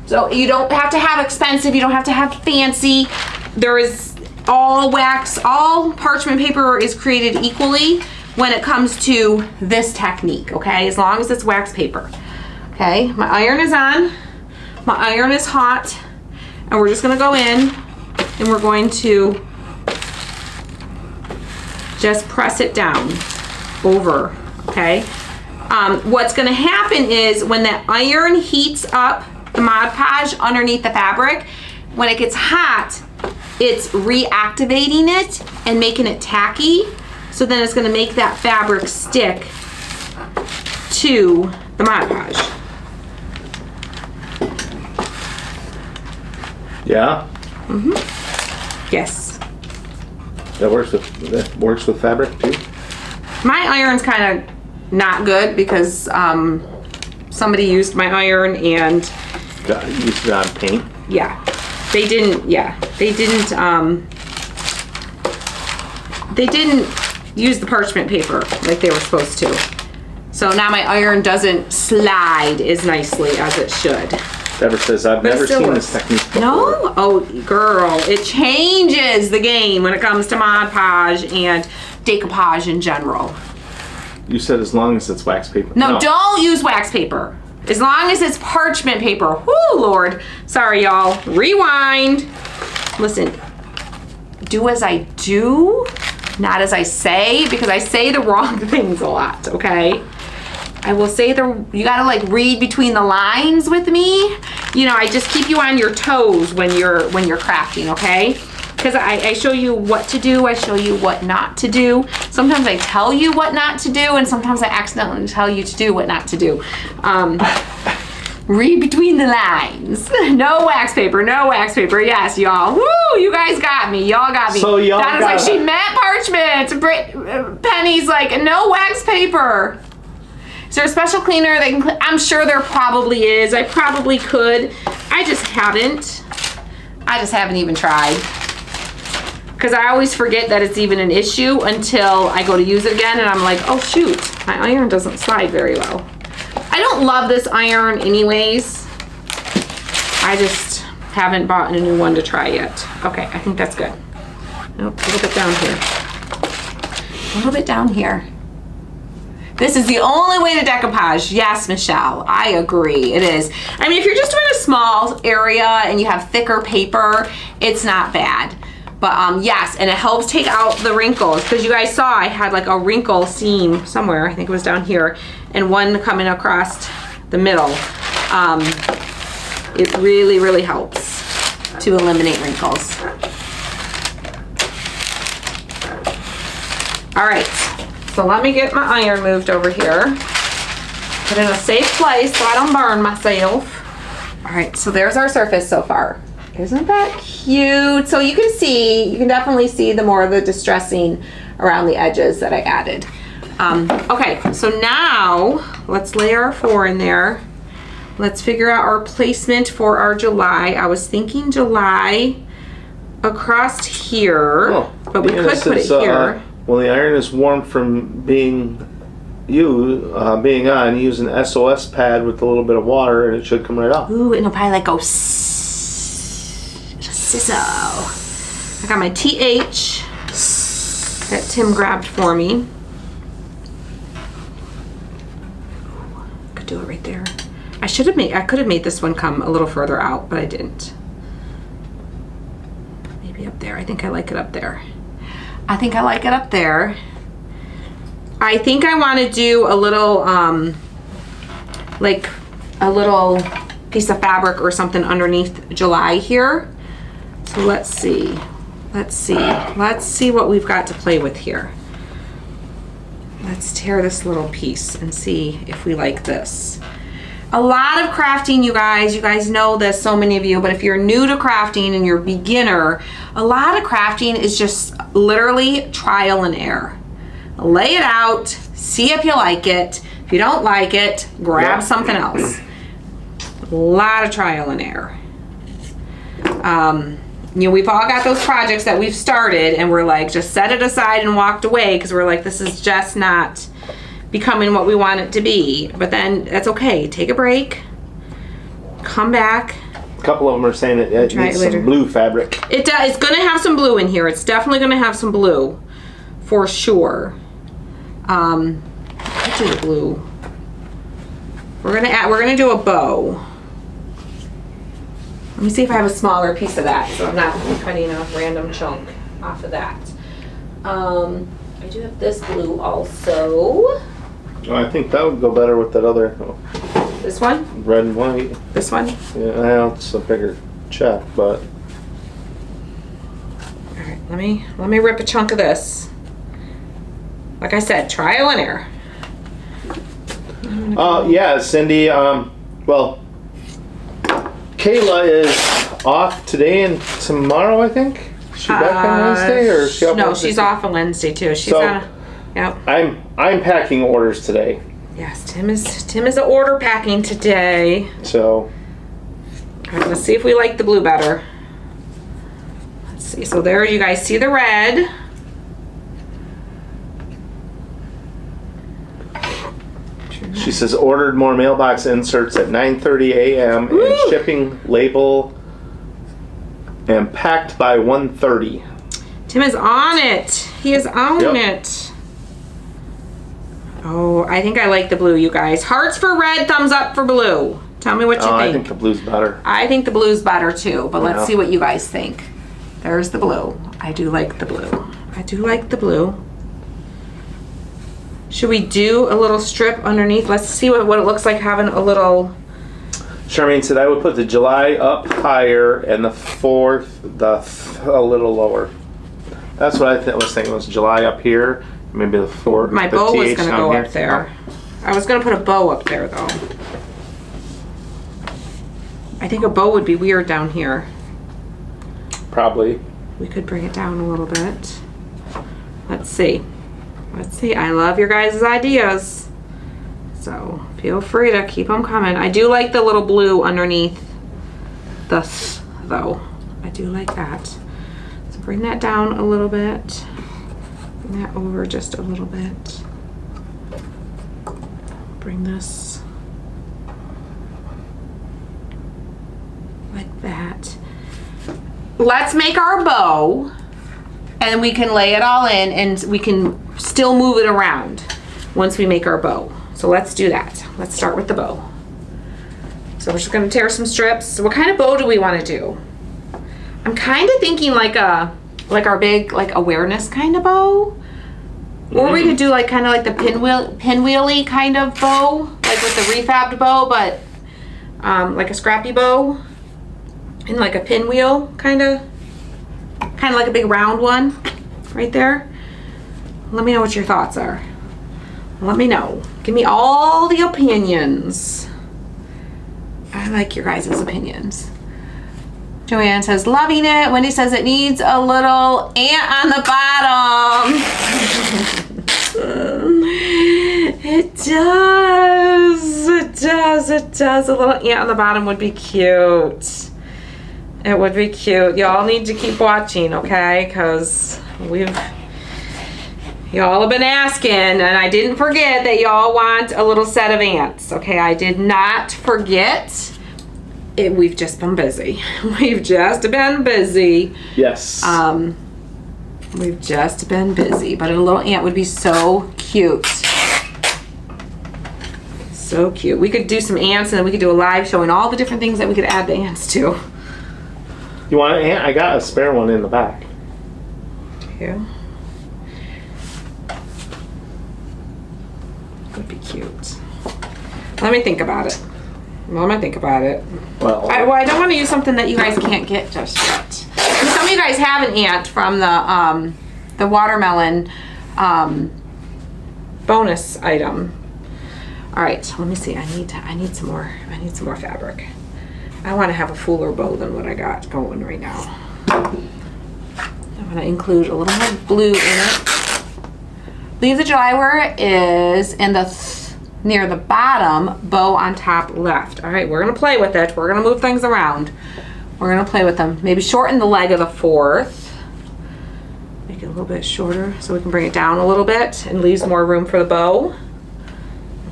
So you don't have to have expensive, you don't have to have fancy. There is all wax, all parchment paper is created equally when it comes to this technique, okay? As long as it's wax paper. Okay, my iron is on, my iron is hot. And we're just gonna go in and we're going to just press it down over, okay? What's gonna happen is when the iron heats up the Mod Podge underneath the fabric, when it gets hot, it's reactivating it and making it tacky. So then it's gonna make that fabric stick to the Mod Podge. Yeah? Yes. That works with fabric too? My iron's kind of not good because somebody used my iron and Used it on paint? yeah, they didn't use the parchment paper like they were supposed to. So now my iron doesn't slide as nicely as it should. Deborah says, I've never seen this technique before. No? Oh, girl, it changes the game when it comes to Mod Podge and decoupage in general. You said as long as it's wax paper. No, don't use wax paper. As long as it's parchment paper. Whoo, Lord. Sorry, y'all. Rewind. Listen, do as I do, not as I say, because I say the wrong things a lot, okay? I will say you gotta like read between the lines with me. You know, I just keep you on your toes when you're crafting, okay? Because I show you what to do, I show you what not to do. Sometimes I tell you what not to do, and sometimes I accidentally tell you to do what not to do. Read between the lines. No wax paper, no wax paper. Yes, y'all. Woo, you guys got me. Y'all got me. So y'all Donna's like, she meant parchment. Penny's like, no wax paper. Is there a special cleaner that can clean? I'm sure there probably is. I probably could. I just haven't. I just haven't even tried. Because I always forget that it's even an issue until I go to use it again and I'm like, oh shoot, my iron doesn't slide very well. I don't love this iron anyways. I just haven't bought a new one to try yet. Okay, I think that's good. Nope, a little bit down here. A little bit down here. This is the only way to decoupage. Yes, Michelle, I agree, it is. I mean, if you're just doing a small area and you have thicker paper, it's not bad. But yes, and it helps take out the wrinkles, because you guys saw I had like a wrinkle seam somewhere, I think it was down here, and one coming across the middle. It really, really helps to eliminate wrinkles. All right. So let me get my iron moved over here. Put it in a safe place so I don't burn myself. All right, so there's our surface so far. Isn't that cute? So you can definitely see the more of the distressing around the edges that I added. Okay, so now let's lay our 4 in there. Let's figure out our placement for our July. I was thinking July across here, but we could put it here. When the iron is warm from being on, use an SOS pad with a little bit of water and it should come right off. Ooh, and it'll probably like go sizzle. I got my TH that Tim grabbed for me. Could do it right there. I could have made this one come a little further out, but I didn't. Maybe up there. I think I like it up there. I think I like it up there. I think I want to do a little, like a little piece of fabric or something underneath July here. So let's see. Let's see what we've got to play with here. Let's tear this little piece and see if we like this. A lot of crafting, you guys know this, so many of you, but if you're new to crafting and you're a beginner, a lot of crafting is just literally trial and error. Lay it out, see if you like it. If you don't like it, grab something else. A lot of trial and error. You know, we've all got those projects that we've started and we're like, just set it aside and walked away because we're like, this is just not becoming what we want it to be. But then that's okay. Take a break. Come back. A couple of them are saying that it needs some blue fabric. It does. It's going to have some blue in here. It's definitely going to have some blue for sure. Let's do the blue. We're going to do a bow. Let me see if I have a smaller piece of that so I'm not cutting a random chunk off of that. I do have this blue also. I think that would go better with that other This one? red and white. This one? Yeah, well, it's a bigger check, but All right, let me rip a chunk of this. Like I said, trial and error. yeah, Cindy. Well, Kayla is off today and tomorrow, I think. Is she back on Wednesday, or is she off No, Wednesday? she's off on Wednesday too. She's So- on. Yep. I'm packing orders today, Yes, Tim is order packing today. so All right, let's see if we like the blue better. Let's see. So there, you guys see the red. she says ordered more mailbox inserts at 9:30 a.m. Woo! and shipping label and packed by 1:30. Tim is on it. He is on Yep. it. Oh, I think I like the blue, you guys. Hearts for red, thumbs up for blue. Tell me what you I think. think the blue's better. I think the blue's better too, but let's Yeah. see what you guys think. There's the blue. I do like the blue. I do like the blue. Should we do a little strip underneath? Let's see what it looks like having a little... Charmaine said I would put the July up higher and the 4th a little lower. That's what I was thinking, was July up here, maybe the 4th. My the bow was TH going to down go here. up there. I was going to put a bow up there though. I think a bow would be weird down here. Probably. We could bring it down a little bit. Let's see. Let's see. I love your guys' ideas. So feel free to keep them coming. I do like the little blue underneath the though. I do like that. So bring that down a little bit. Bring that over just a little bit. Bring this like that. Let's make our bow and we can lay it all in and we can still move it around once we make our bow. So let's do that. Let's start with the bow. So we're just gonna tear some strips. So what kind of bow do we wanna do? I'm kind of thinking like our big like awareness kind of bow. Or we could do like kind of like the pinwheely kind of bow, like with the refabbed bow, but like a scrappy bow and like a pinwheel kind of like a big round one right there. Let me know what your thoughts are. Let me know. Give me all the opinions. I like your guys' opinions. Joanne says, loving it. Wendy says it needs a little ant on the bottom. It does. It does. It does. A little ant on the bottom would be cute. It would be cute. Y'all need to keep watching, okay? Because y'all have been asking, and I didn't forget that y'all want a little set of ants, okay? I did not forget. We've just been busy. We've just been busy. Yes. We've just been busy, but a little ant would be so cute. So cute. We could do some ants and then we could do a live showing all the different things that we could add the ants to. You want an ant? I got a spare one in the back. Yeah. Would be cute. Let me think about it. Well, I don't want to use something that you guys can't get just yet. Some of you guys have an ant from the watermelon bonus item. All right, let me see. I need some more fabric. I want to have a fuller bow than what I got going right now. I want to include a little more blue in it. Leave the July where it is in the near the bottom, bow on top left. All right, we're gonna play with it. We're gonna move things around. We're gonna play with them. Maybe shorten the leg of the 4th. Make it a little bit shorter so we can bring it down a little bit and leaves more room for the bow.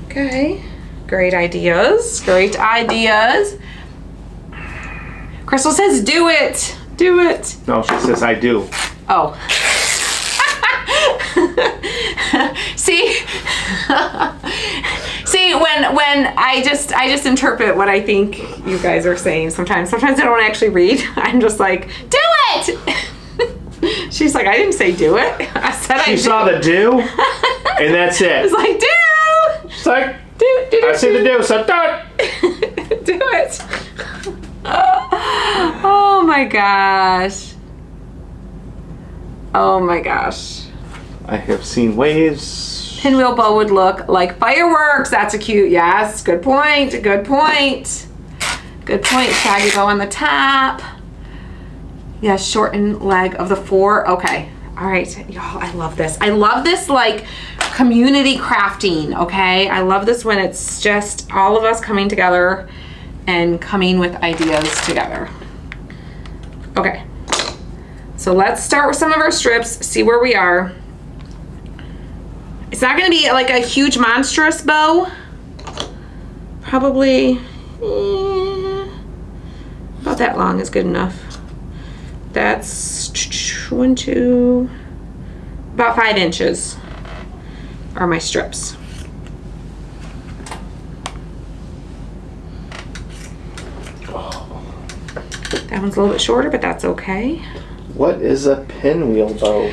Okay, great ideas, great ideas. Crystal says, do it, do it. No, she says I do. Oh. See, when I just interpret what I think you guys are saying. Sometimes I don't actually read. I'm just like, do it. She's like, I didn't say do it. I said I do. She saw the do, and that's I it. was like, do. It's like, I see the do, so do it. Do it. Oh my gosh. Oh my gosh. I have seen waves. Pinwheel bow would look like fireworks. That's a cute, yes. Good point. Good point. Good point. Shaggy bow on the top. Yes, shortened leg of the 4. Okay. All right. Y'all, I love this. I love this like community crafting, okay? I love this when it's just all of us coming together and coming with ideas together. Okay. So let's start with some of our strips, see where we are. It's not gonna be like a huge monstrous bow. Probably about that long is good enough. That's 1, 2, about 5 inches are my strips. That one's a little bit shorter, but that's okay. What is a pinwheel bow?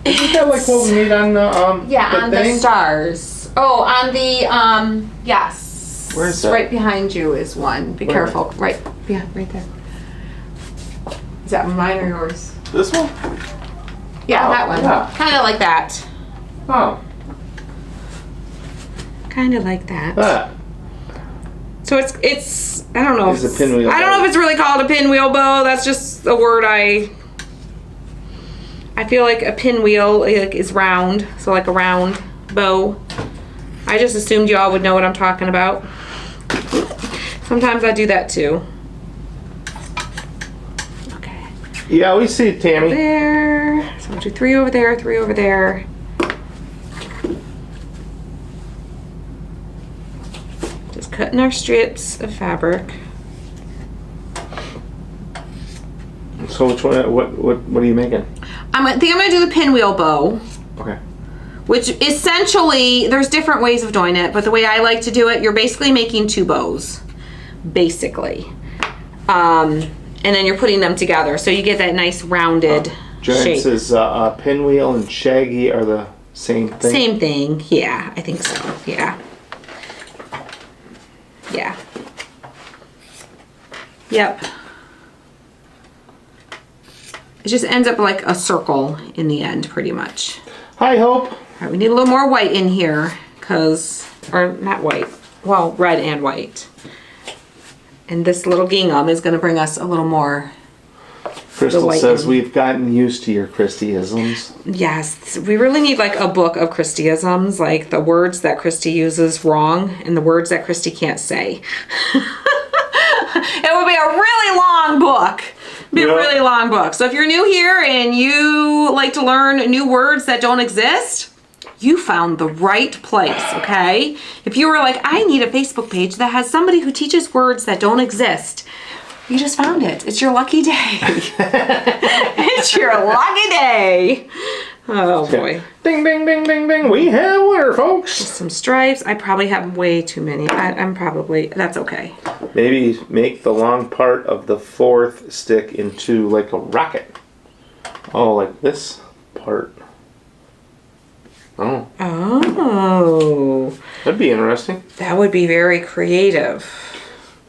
Isn't that like what we made on the Yeah, the on thing? the stars. Oh, on the yes. Where's that? Right behind you is one. Be Where? careful. Right. Yeah, right there. Is that mine or yours? This one? Yeah, Oh, that one. yeah. Kind of like that. Oh, Kind of like that. that. So it's I don't know. It's a pinwheel I don't bow. know if it's really called a pinwheel bow. That's just a word I feel like a pinwheel like, is round, so like a round bow. I just assumed you all would know what I'm talking about. Sometimes I do that too. Okay. Yeah, we see it, Tammy. There. So we'll do 3 over there, 3 over there. Just cutting our strips of fabric. So which one? What are you making? I think I'm gonna do the pinwheel bow, Okay. which essentially there's different ways of doing it, but the way I like to do it, you're basically making 2 bows, basically, and then you're putting them together, so you get that nice rounded Giant shape. says pinwheel and shaggy are the same thing. Same thing, yeah, I think so, yeah. Yeah. Yep. It just ends up like a circle in the end, pretty much. Hi, Hope. All right, we need a little more white in here, or not white, well, red and white. And this little gingham is gonna bring us a little more. Crystal white says in. we've gotten used to your Christy-isms. Yes, we really need like a book of Christy-isms, like the words that Christy uses wrong and the words that Christy can't say. It would be a really long book. Be a Yeah. really long book. So if you're new here and you like to learn new words that don't exist, you found the right place, okay? If you were like, I need a Facebook page that has somebody who teaches words that don't exist, you just found it. It's your lucky day. It's your lucky day. Oh boy. Ding, ding, ding, ding, ding. We have winner, folks. Some stripes. I probably have way too many. That's okay. Maybe make the long part of the 4th stick into like a rocket. Oh, like this part. Oh, Oh, that'd be interesting. that would be very creative.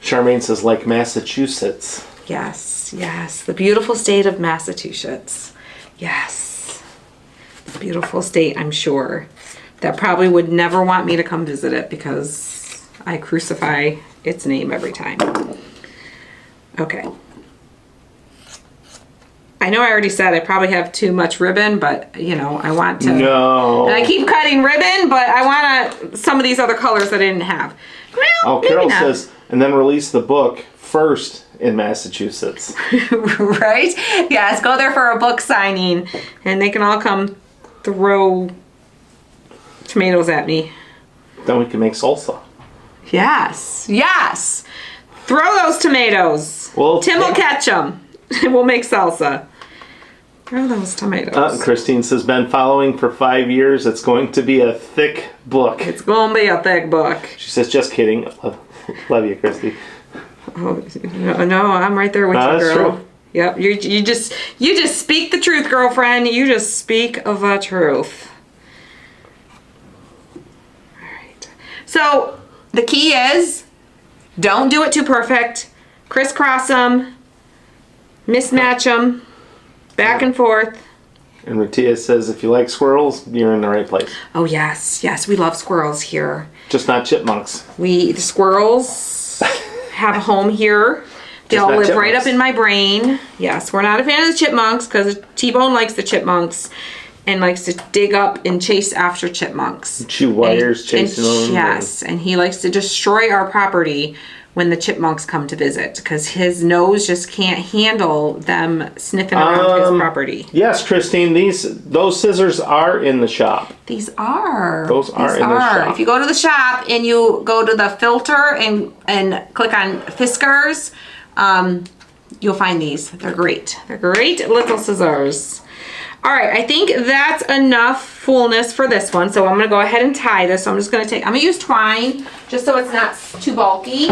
Charmaine says like Massachusetts. Yes, yes. The beautiful state of Massachusetts. Yes. Beautiful state, I'm sure. That probably would never want me to come visit it because I crucify its name every time. Okay. I know I already said I probably have too much ribbon, but you know, I want to. No. And I keep cutting ribbon, but I want some of these other colors that I didn't have. Well, Oh, maybe Carol not. says, and then release the book first in Massachusetts. Right? Yes, go there for a book signing and they can all come throw tomatoes at me. Then we can make salsa. Yes, yes. Throw those tomatoes. Well, Tim will catch them. We'll make salsa. Throw those tomatoes. Christine says, been following for 5 years. It's going to be a thick book. It's gonna be a thick book. She says, just kidding. Love you, Christy. Oh, no, I'm right there with No, you, that's girl. true. Yep, you just speak the truth, girlfriend. You just speak of the truth. All right. So the key is don't do it too perfect. Crisscross them, mismatch them, back and forth. And Ratia says if you like squirrels, you're in the right place. Oh yes, yes, we love squirrels here. Just not chipmunks. The squirrels have a home here. They all live right up in my brain. Yes, we're not a fan of the chipmunks because T-Bone likes the chipmunks and likes to dig up and chase after chipmunks. Chew wires, chasing them. Yes, and he likes to destroy our property when the chipmunks come to visit because his nose just can't handle them sniffing around his property. Yes, Christine, those scissors are in the shop. These are. Those are in the shop. If you go to the shop and you go to the filter and click on Fiskars, you'll find these. They're great. They're great little scissors. All right, I think that's enough fullness for this one. So I'm gonna go ahead and tie this. So I'm just gonna I'm gonna use twine just so it's not too bulky.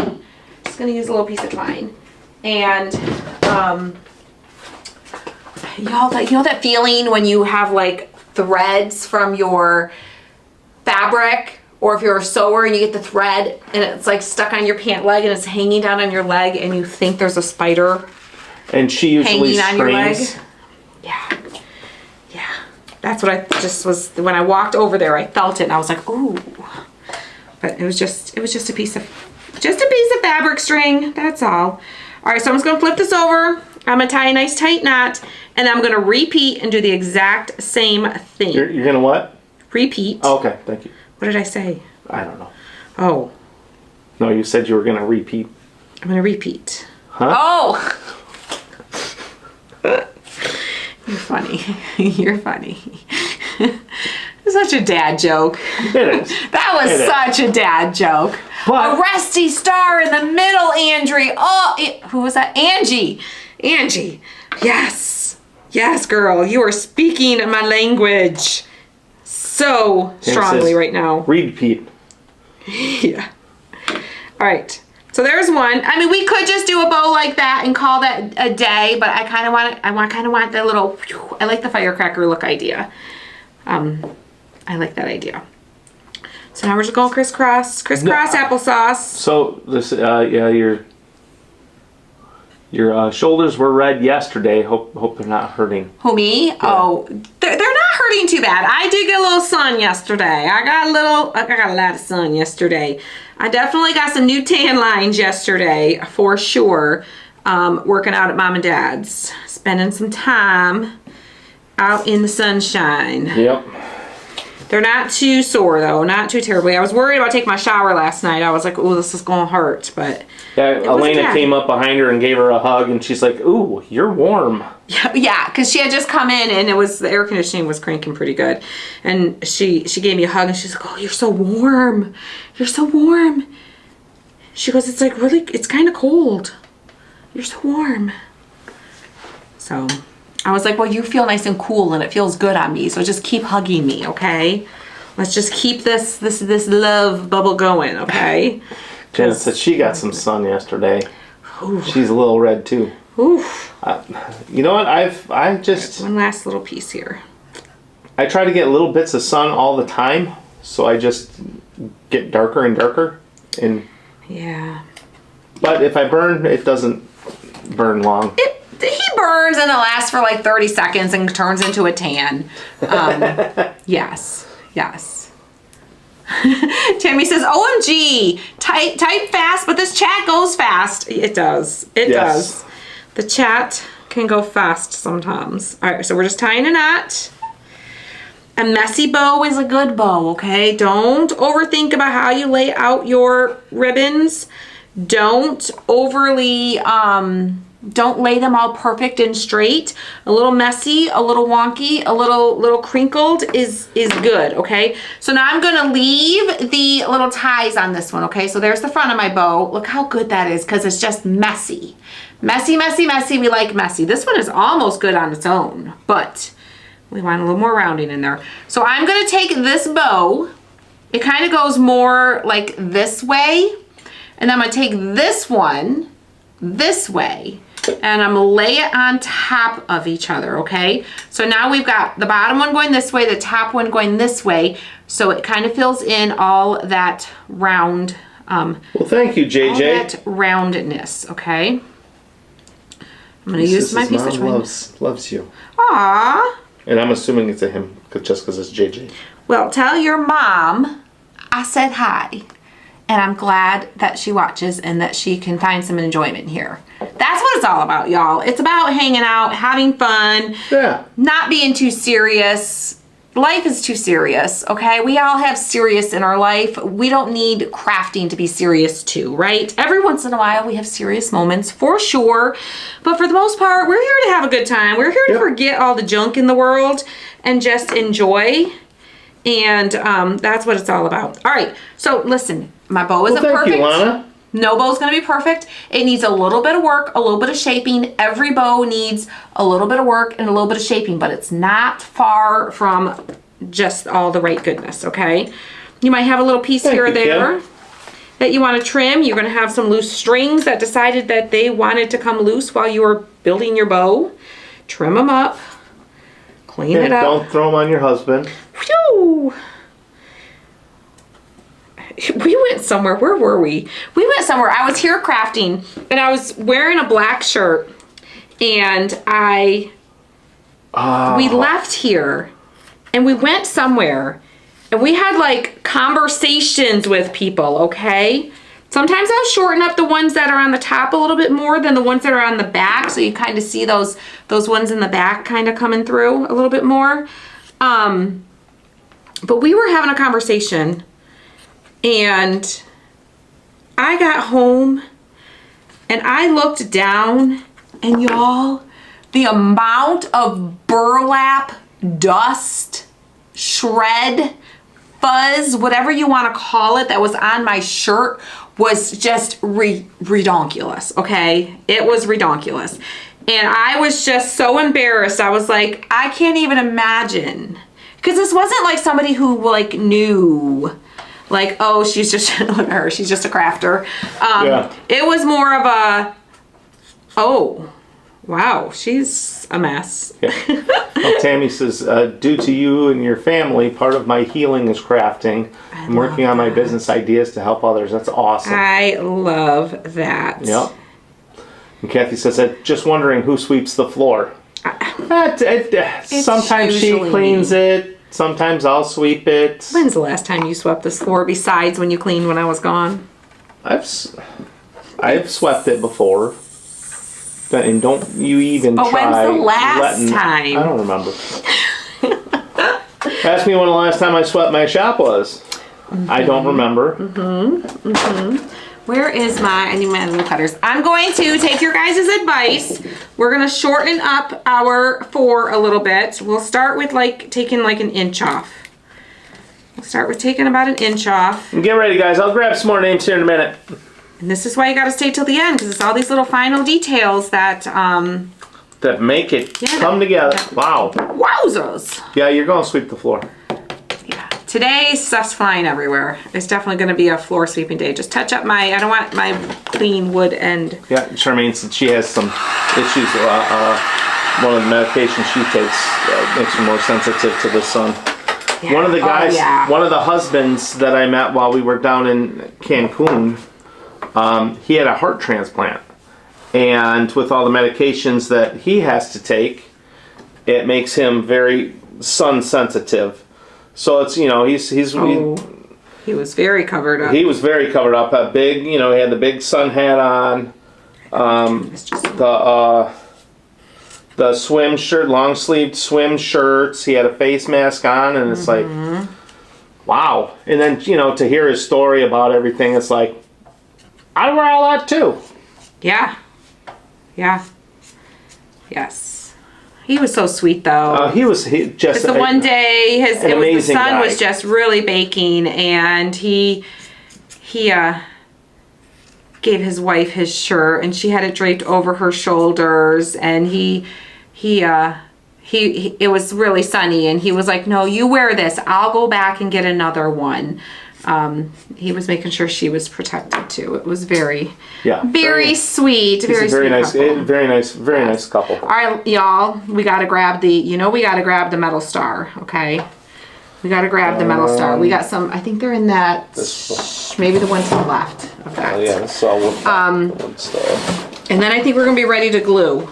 Just gonna use a little piece of twine. And you know that feeling when you have like threads from your fabric, or if you're a sewer and you get the thread and it's like stuck on your pant leg and it's hanging down on your leg and you think there's a spider and she usually hanging on your leg. Yeah. Yeah. That's what I just was, when I walked over there, I felt it and I was like, ooh. But it was just a piece of fabric string. That's all. All right, so I'm just gonna flip this over. I'm gonna tie a nice tight knot and I'm gonna repeat and do the exact same thing. You're gonna what? Repeat. Oh, okay, thank you. What did I say? I don't know. Oh. No, you said you were gonna repeat. I'm gonna repeat. Huh? Oh! You're funny. You're funny. It's such a dad joke. It is. That was such a dad joke. But, a rusty star in the middle, Andrea. Oh, who was that? Angie. Angie. Yes. Yes, girl. You are speaking my language so strongly right now. Repeat. Yeah. All right. So there's one. I mean, we could just do a bow like that and call that a day, but I kind of want that little, I like the firecracker look idea. I like that idea. So now we're just going crisscross applesauce. So this, yeah, your shoulders were red yesterday. Hope they're not hurting. Who, me? Yeah. Oh, they're not hurting too bad. I did get a little sun yesterday. I got a lot of sun yesterday. I definitely got some new tan lines yesterday for sure. Working out at Mom and Dad's, spending some time out in the sunshine. Yep. They're not too sore though, not too terribly. I was worried about taking my shower last night. I was like, "Oh, this is gonna hurt," but yeah. Elena came up behind her and gave her a hug, and she's like, "Ooh, you're warm." Yeah, because she had just come in and the air conditioning was cranking pretty good, and she gave me a hug and she's like, "Oh, you're so warm. You're so warm." She goes, "It's like really, it's kind of cold. You're so warm." So I was like, well, you feel nice and cool and it feels good on me. So just keep hugging me, okay? Let's just keep this love bubble going, okay? Jen said she got some sun yesterday. Ooh. She's a little red too. Oof. You know what? I just one last little piece here. I try to get little bits of sun all the time, so I just get darker and darker. And yeah. But if I burn, it doesn't burn long. He burns and it lasts for like 30 seconds and turns into a tan. Yes. Tammy says, OMG, type fast, but this chat goes fast. It does. It does. The chat can go fast sometimes. All right, so we're just tying a knot. A messy bow is a good bow, okay? Don't overthink about how you lay out your ribbons. Don't overly, don't lay them all perfect and straight. A little messy, a little wonky, a little crinkled is good, okay? So now I'm gonna leave the little ties on this one, okay? So there's the front of my bow. Look how good that is, because it's just messy. Messy, messy, messy, we like messy. This one is almost good on its own, but we want a little more rounding in there. So I'm gonna take this bow. It kind of goes more like this way, and I'm gonna take this one this way. and I'm gonna lay it on top of each other, okay? So now we've got the bottom one going this way, the top one going this way, so it kind of fills in all that round, well, thank you, JJ. all that roundness, okay? I'm gonna use my piece of twine. Loves you. Aww. And I'm assuming it's a him, just because it's JJ. Well, tell your mom I said hi. And I'm glad that she watches and that she can find some enjoyment here. That's what it's all about, y'all. It's about hanging out, having fun, not being too serious. Life is too serious, okay? We all have serious in our life. We don't need crafting to be serious too, right? Every once in a while, we have serious moments, for sure. But for the most part, we're here to have a good time. We're here to forget all the junk in the world and just enjoy. And that's what it's all about. All right, so listen, my bow isn't perfect. Thank you, Lana. No bow's gonna be perfect. It needs a little bit of work, a little bit of shaping. Every bow needs a little bit of work and a little bit of shaping, but it's not far from just all the right goodness, okay? You might have a little piece here or there that you wanna trim. You're gonna have some loose strings that decided that they wanted to come loose while you were building your bow. Trim them up, clean it up. Don't throw them on your husband. Phew. We went somewhere. Where were we? We went somewhere. I was here crafting and I was wearing a black shirt and we left here and we went somewhere and we had like conversations with people, okay? Sometimes I'll shorten up the ones that are on the top a little bit more than the ones that are on the back, so you kind of see those ones in the back kind of coming through a little bit more. But we were having a conversation and I got home and I looked down and y'all, the amount of burlap, dust, shred, fuzz, whatever you want to call it, that was on my shirt was just redonkulous, okay? It was redonkulous. And I was just so embarrassed. I was like, I can't even imagine. Because this wasn't like somebody who like knew, like, oh, she's just, look at her, she's just a crafter. It was more of a, oh, wow, she's a mess. Well, Tammy says, due to you and your family, part of my healing is crafting. I'm working on my business ideas to help others. That's awesome. I love that. Yep. And Kathy says, just wondering who sweeps the floor. Sometimes she cleans it. Sometimes I'll sweep it. When's the last time you swept this floor besides when you cleaned when I was gone? I've swept it before. And don't you even try. When's the last time? I don't remember. Ask me when the last time I swept my shop was. I don't remember. Where is I need my little cutters. I'm going to take your guys' advice. We're going to shorten up our 4 a little bit. We'll start with taking like an inch off. We'll start with taking about an inch off. Get ready, guys. I'll grab some more names here in a minute. And this is why you got to stay till the end, because it's all these little final details that that make it come together. Wow. Wowzers. Yeah, you're going to sweep the floor. Yeah. Today, stuff's flying everywhere. It's definitely going to be a floor sweeping day. Just touch up I don't want my clean wood end. Yeah, Charmaine said she has some issues. One of the medications she takes makes her more sensitive to the sun. Yeah. One of the guys, one of the husbands that I met while we were down in Cancun, he had a heart transplant. And with all the medications that he has to take, it makes him very sun sensitive. So it's, he was very covered up. He was very covered up. A big, he had the big sun hat on. The swim shirt, long sleeved swim shirts. He had a face mask on, and it's like, wow. And then, to hear his story about everything, it's like, I wear all that too. Yeah. Yeah. Yes. He was so sweet though. He just the one day the sun guy. Was just really baking, and he gave his wife his shirt, and she had it draped over her shoulders, and it was really sunny, and he was like, no, you wear this, I'll go back and get another one. He was making sure she was protected too. It was very, Yeah. very sweet. Very Very sweet nice. couple. Very nice couple. All right, y'all, we got to grab we got to grab the metal star, okay? We got to grab the metal star. We got some, I think they're in that, maybe the one to the left of that. Oh, yeah, this is all one star. And then I think we're going to be ready to glue.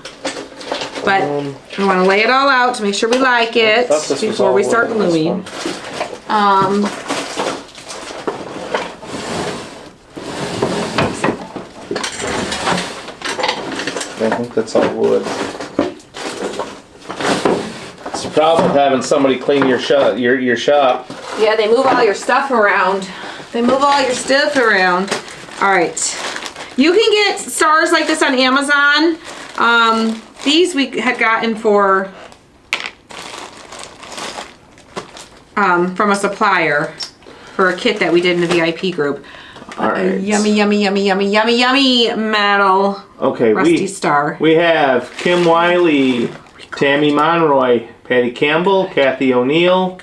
But we want to lay it all out to make sure we like it before we start gluing. I think that's all wood. It's the problem with having somebody clean your shop. Yeah, they move all your stuff around. All right. You can get stars like this on Amazon. These we had gotten from a supplier for a kit that we did in the VIP group. All right. Yummy metal. Okay, Rusty star. We have Kim Wiley, Tammy Monroy, Patty Campbell, Kathy O'Neill,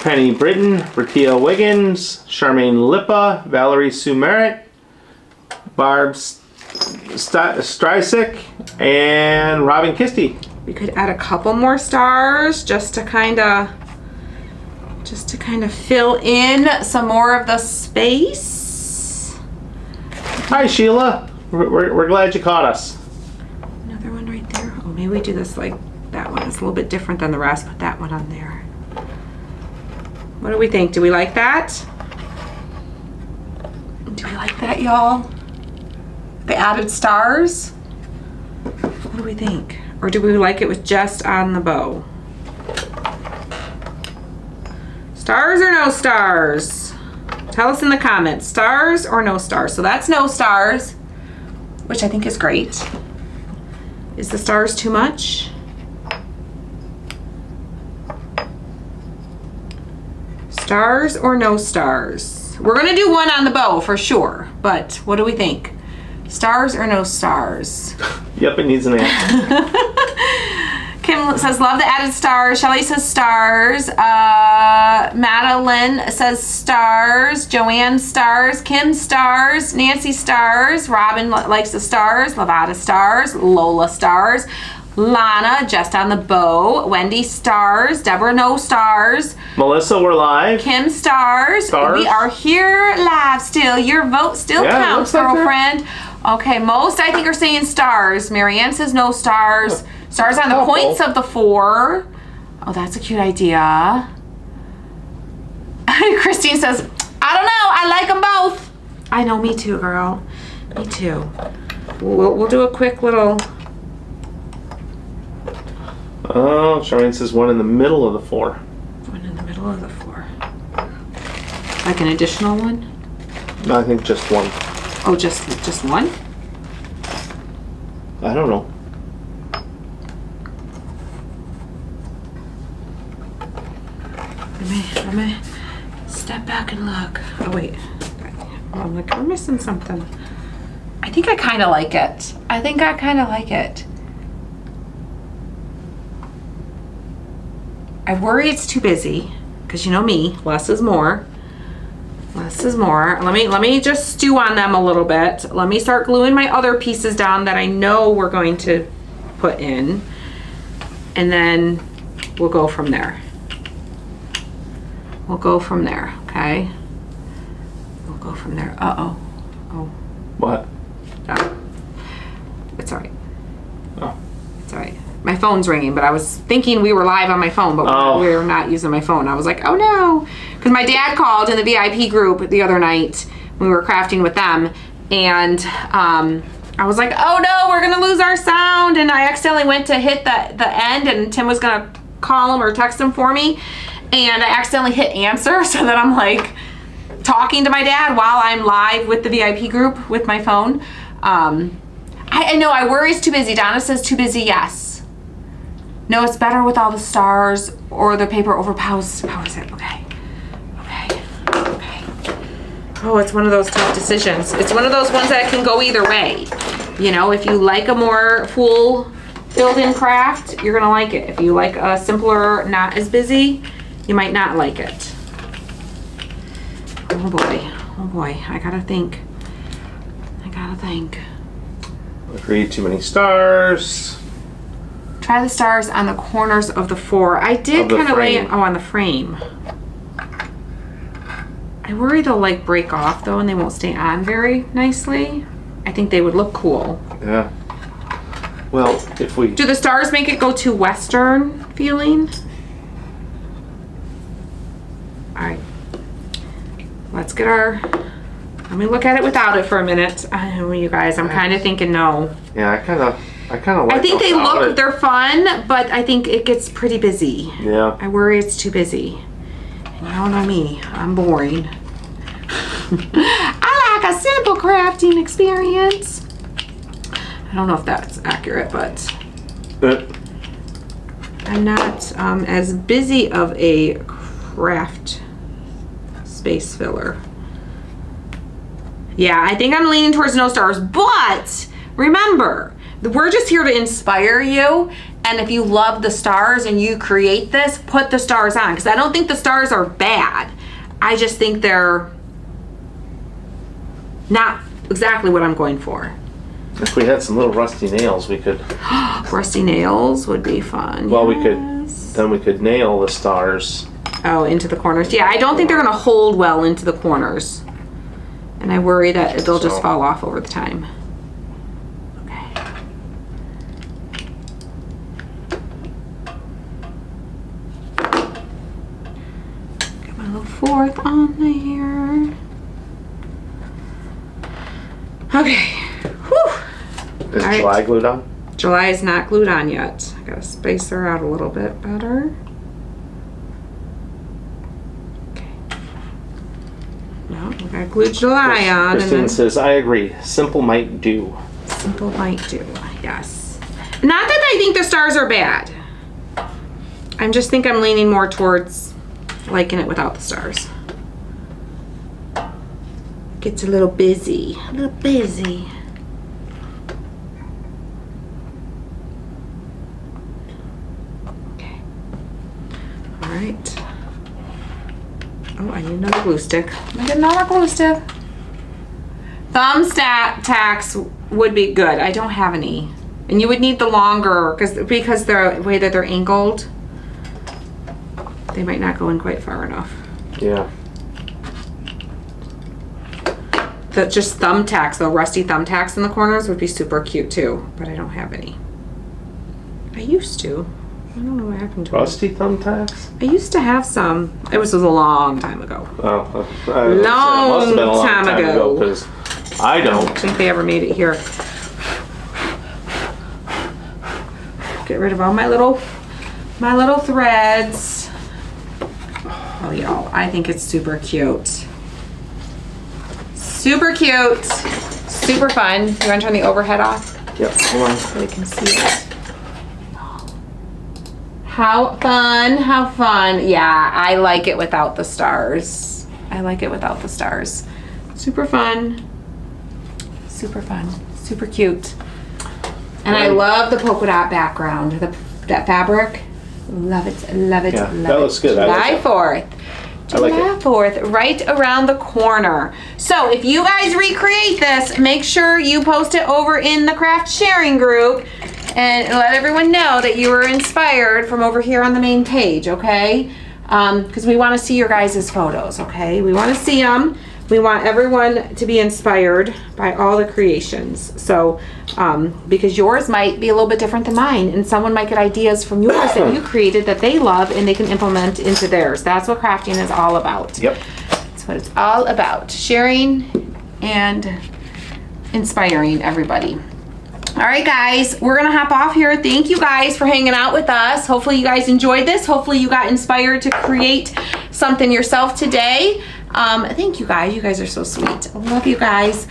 Penny Britton, Ratia Wiggins, Charmaine Lippa, Valerie Sue Merritt, Barb Streisik, and Robin Kisty. We could add a couple more stars just to kind of fill in some more of the space. Hi Sheila, we're glad you caught us. Another one right there. Oh, maybe we do this like that one. It's a little bit different than the rest. Put that one on there. What do we think? Do we like that? Do we like that, y'all? The added stars? What do we think? Or do we like it with just on the bow? Stars or no stars? Tell us in the comments. Stars or no stars? So that's no stars, which I think is great. Is the stars too much? Stars or no stars? We're gonna do one on the bow for sure, but what do we think? Stars or no stars? Yep, it needs an answer. Kim says, love the added stars. Shelly says stars. Madeline says stars. Joanne stars. Kim stars. Nancy stars. Robin likes the stars. Lavada stars. Lola stars. Lana just on the bow. Wendy stars. Deborah no stars. Melissa, we're live. Kim stars. We are here live still. Your vote still counts, like girlfriend. Okay, most I think are saying stars. Marianne says no stars. Stars on the points of the 4. Oh, that's a cute idea. Christine says, I don't know. I like them both. I know, me too, girl. Me too. We'll do a quick little. Oh, Charmaine says one in the middle of the 4. One in the middle of the 4. Like an additional one? No, I think just one. Oh, just one? I don't know. Let me step back and look. Oh, wait. I'm like, we're missing something. I think I kind of like it. I worry it's too busy, because you know me, less is more. Less is more. Let me just stew on them a little bit. Let me start gluing my other pieces down that I know we're going to put in. And then we'll go from there. We'll go from there, okay? We'll go from there. Uh-oh. Oh. What? Oh. It's all right. Oh. It's all right. My phone's ringing, but I was thinking we were live on my phone, but we're not using my phone. I was like, oh no. Because my dad called in the VIP group the other night when we were crafting with them, and I was like, oh no, we're gonna lose our sound, and I accidentally went to hit the end, and Tim was gonna call him or text him for me, and I accidentally hit answer, so that I'm like talking to my dad while I'm live with the VIP group with my phone. I know, I worry it's too busy. Donna says too busy, yes. No, it's better with all the stars or the paper overpowers it. Okay. Oh, it's one of those tough decisions. It's one of those ones that can go either way. You know, if you like a more full filled-in craft, you're gonna like it. If you like a simpler, not as busy, you might not like it. Oh boy. Oh boy. I gotta think. Agree, too many stars. Try the stars on the corners of the 4. I did kind of lay it on the frame. I worry they'll like break off though and they won't stay on very nicely. I think they would look cool. Yeah. Well, if we... Do the stars make it go too Western feeling? Alright. Let's get our... Let me look at it without it for a minute. You guys, I'm kind of thinking no. Yeah, I kind of like I think they look, they're fun, but I think it gets pretty busy. Yeah. I worry it's too busy. And y'all know me, I'm boring. I like a simple crafting experience. I don't know if that's accurate, but I'm not as busy of a craft space filler. Yeah, I think I'm leaning towards no stars, but remember, we're just here to inspire you. And if you love the stars and you create this, put the stars on. Because I don't think the stars are bad. I just think they're not exactly what I'm going for. If we had some little rusty nails, we could... Rusty nails would be fun. Well, yes. we could nail the stars. Oh, into the corners. Yeah, I don't think they're going to hold well into the corners. And I worry that they'll just fall off over the time. Okay. Get my little 4th on there. Okay. Whew. Is July glued on? July is not glued on yet. I gotta space her out a little bit better. No, we gotta glue July on. Christine and then says, I agree. Simple might do. simple might do, yes. Not that I think the stars are bad. I just think I'm leaning more towards liking it without the stars. Gets a little busy. A little busy. Okay. All right. Oh, I need another glue stick. I get another glue stick. Thumb tacks would be good. I don't have any. And you would need the longer, because the way that they're angled, they might not go in quite far enough. Yeah. Just thumbtacks, though, rusty thumbtacks in the corners would be super cute too, but I don't have any. I used to. I don't know what happened to Rusty thumbtacks? I used to have some. It was a long time ago. Oh, must have been a long time ago. Because I don't. I think they ever made it here. Get rid of all my little threads. Oh, y'all, I think it's super cute. Super cute. Super fun. You want to turn the overhead off? Yep, hold on. So they can see it. How fun, how fun. Yeah, I like it without the stars. I like it without the stars. Super fun. Super fun. Super cute. And I love the polka dot background. That fabric. Love it, love it, Yeah, love that it. looks good. July 4th. I like July it. 4th, right around the corner. So if you guys recreate this, make sure you post it over in the craft sharing group and let everyone know that you were inspired from over here on the main page, okay? Because we want to see your guys' photos, okay? We want to see them. We want everyone to be inspired by all the creations. So, because yours might be a little bit different than mine, and someone might get ideas from yours that you created that they love and they can implement into theirs. That's what crafting is all about. Yep. That's what it's all about. Sharing and inspiring everybody. All right, guys, we're gonna hop off here. Thank you guys for hanging out with us. Hopefully you guys enjoyed this. Hopefully you got inspired to create something yourself today. Thank you guys. You guys are so sweet. I love you guys.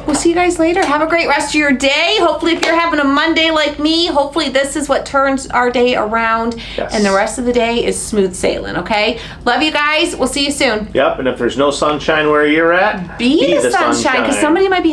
We'll see you guys later. Have a great rest of your day. Hopefully if you're having a Monday like me, hopefully this is what turns our day around. Yes. And the rest of the day is smooth sailing, okay? Love you guys. We'll see you soon. Yep, and if there's no sunshine where you're at, Be the sunshine, because somebody might be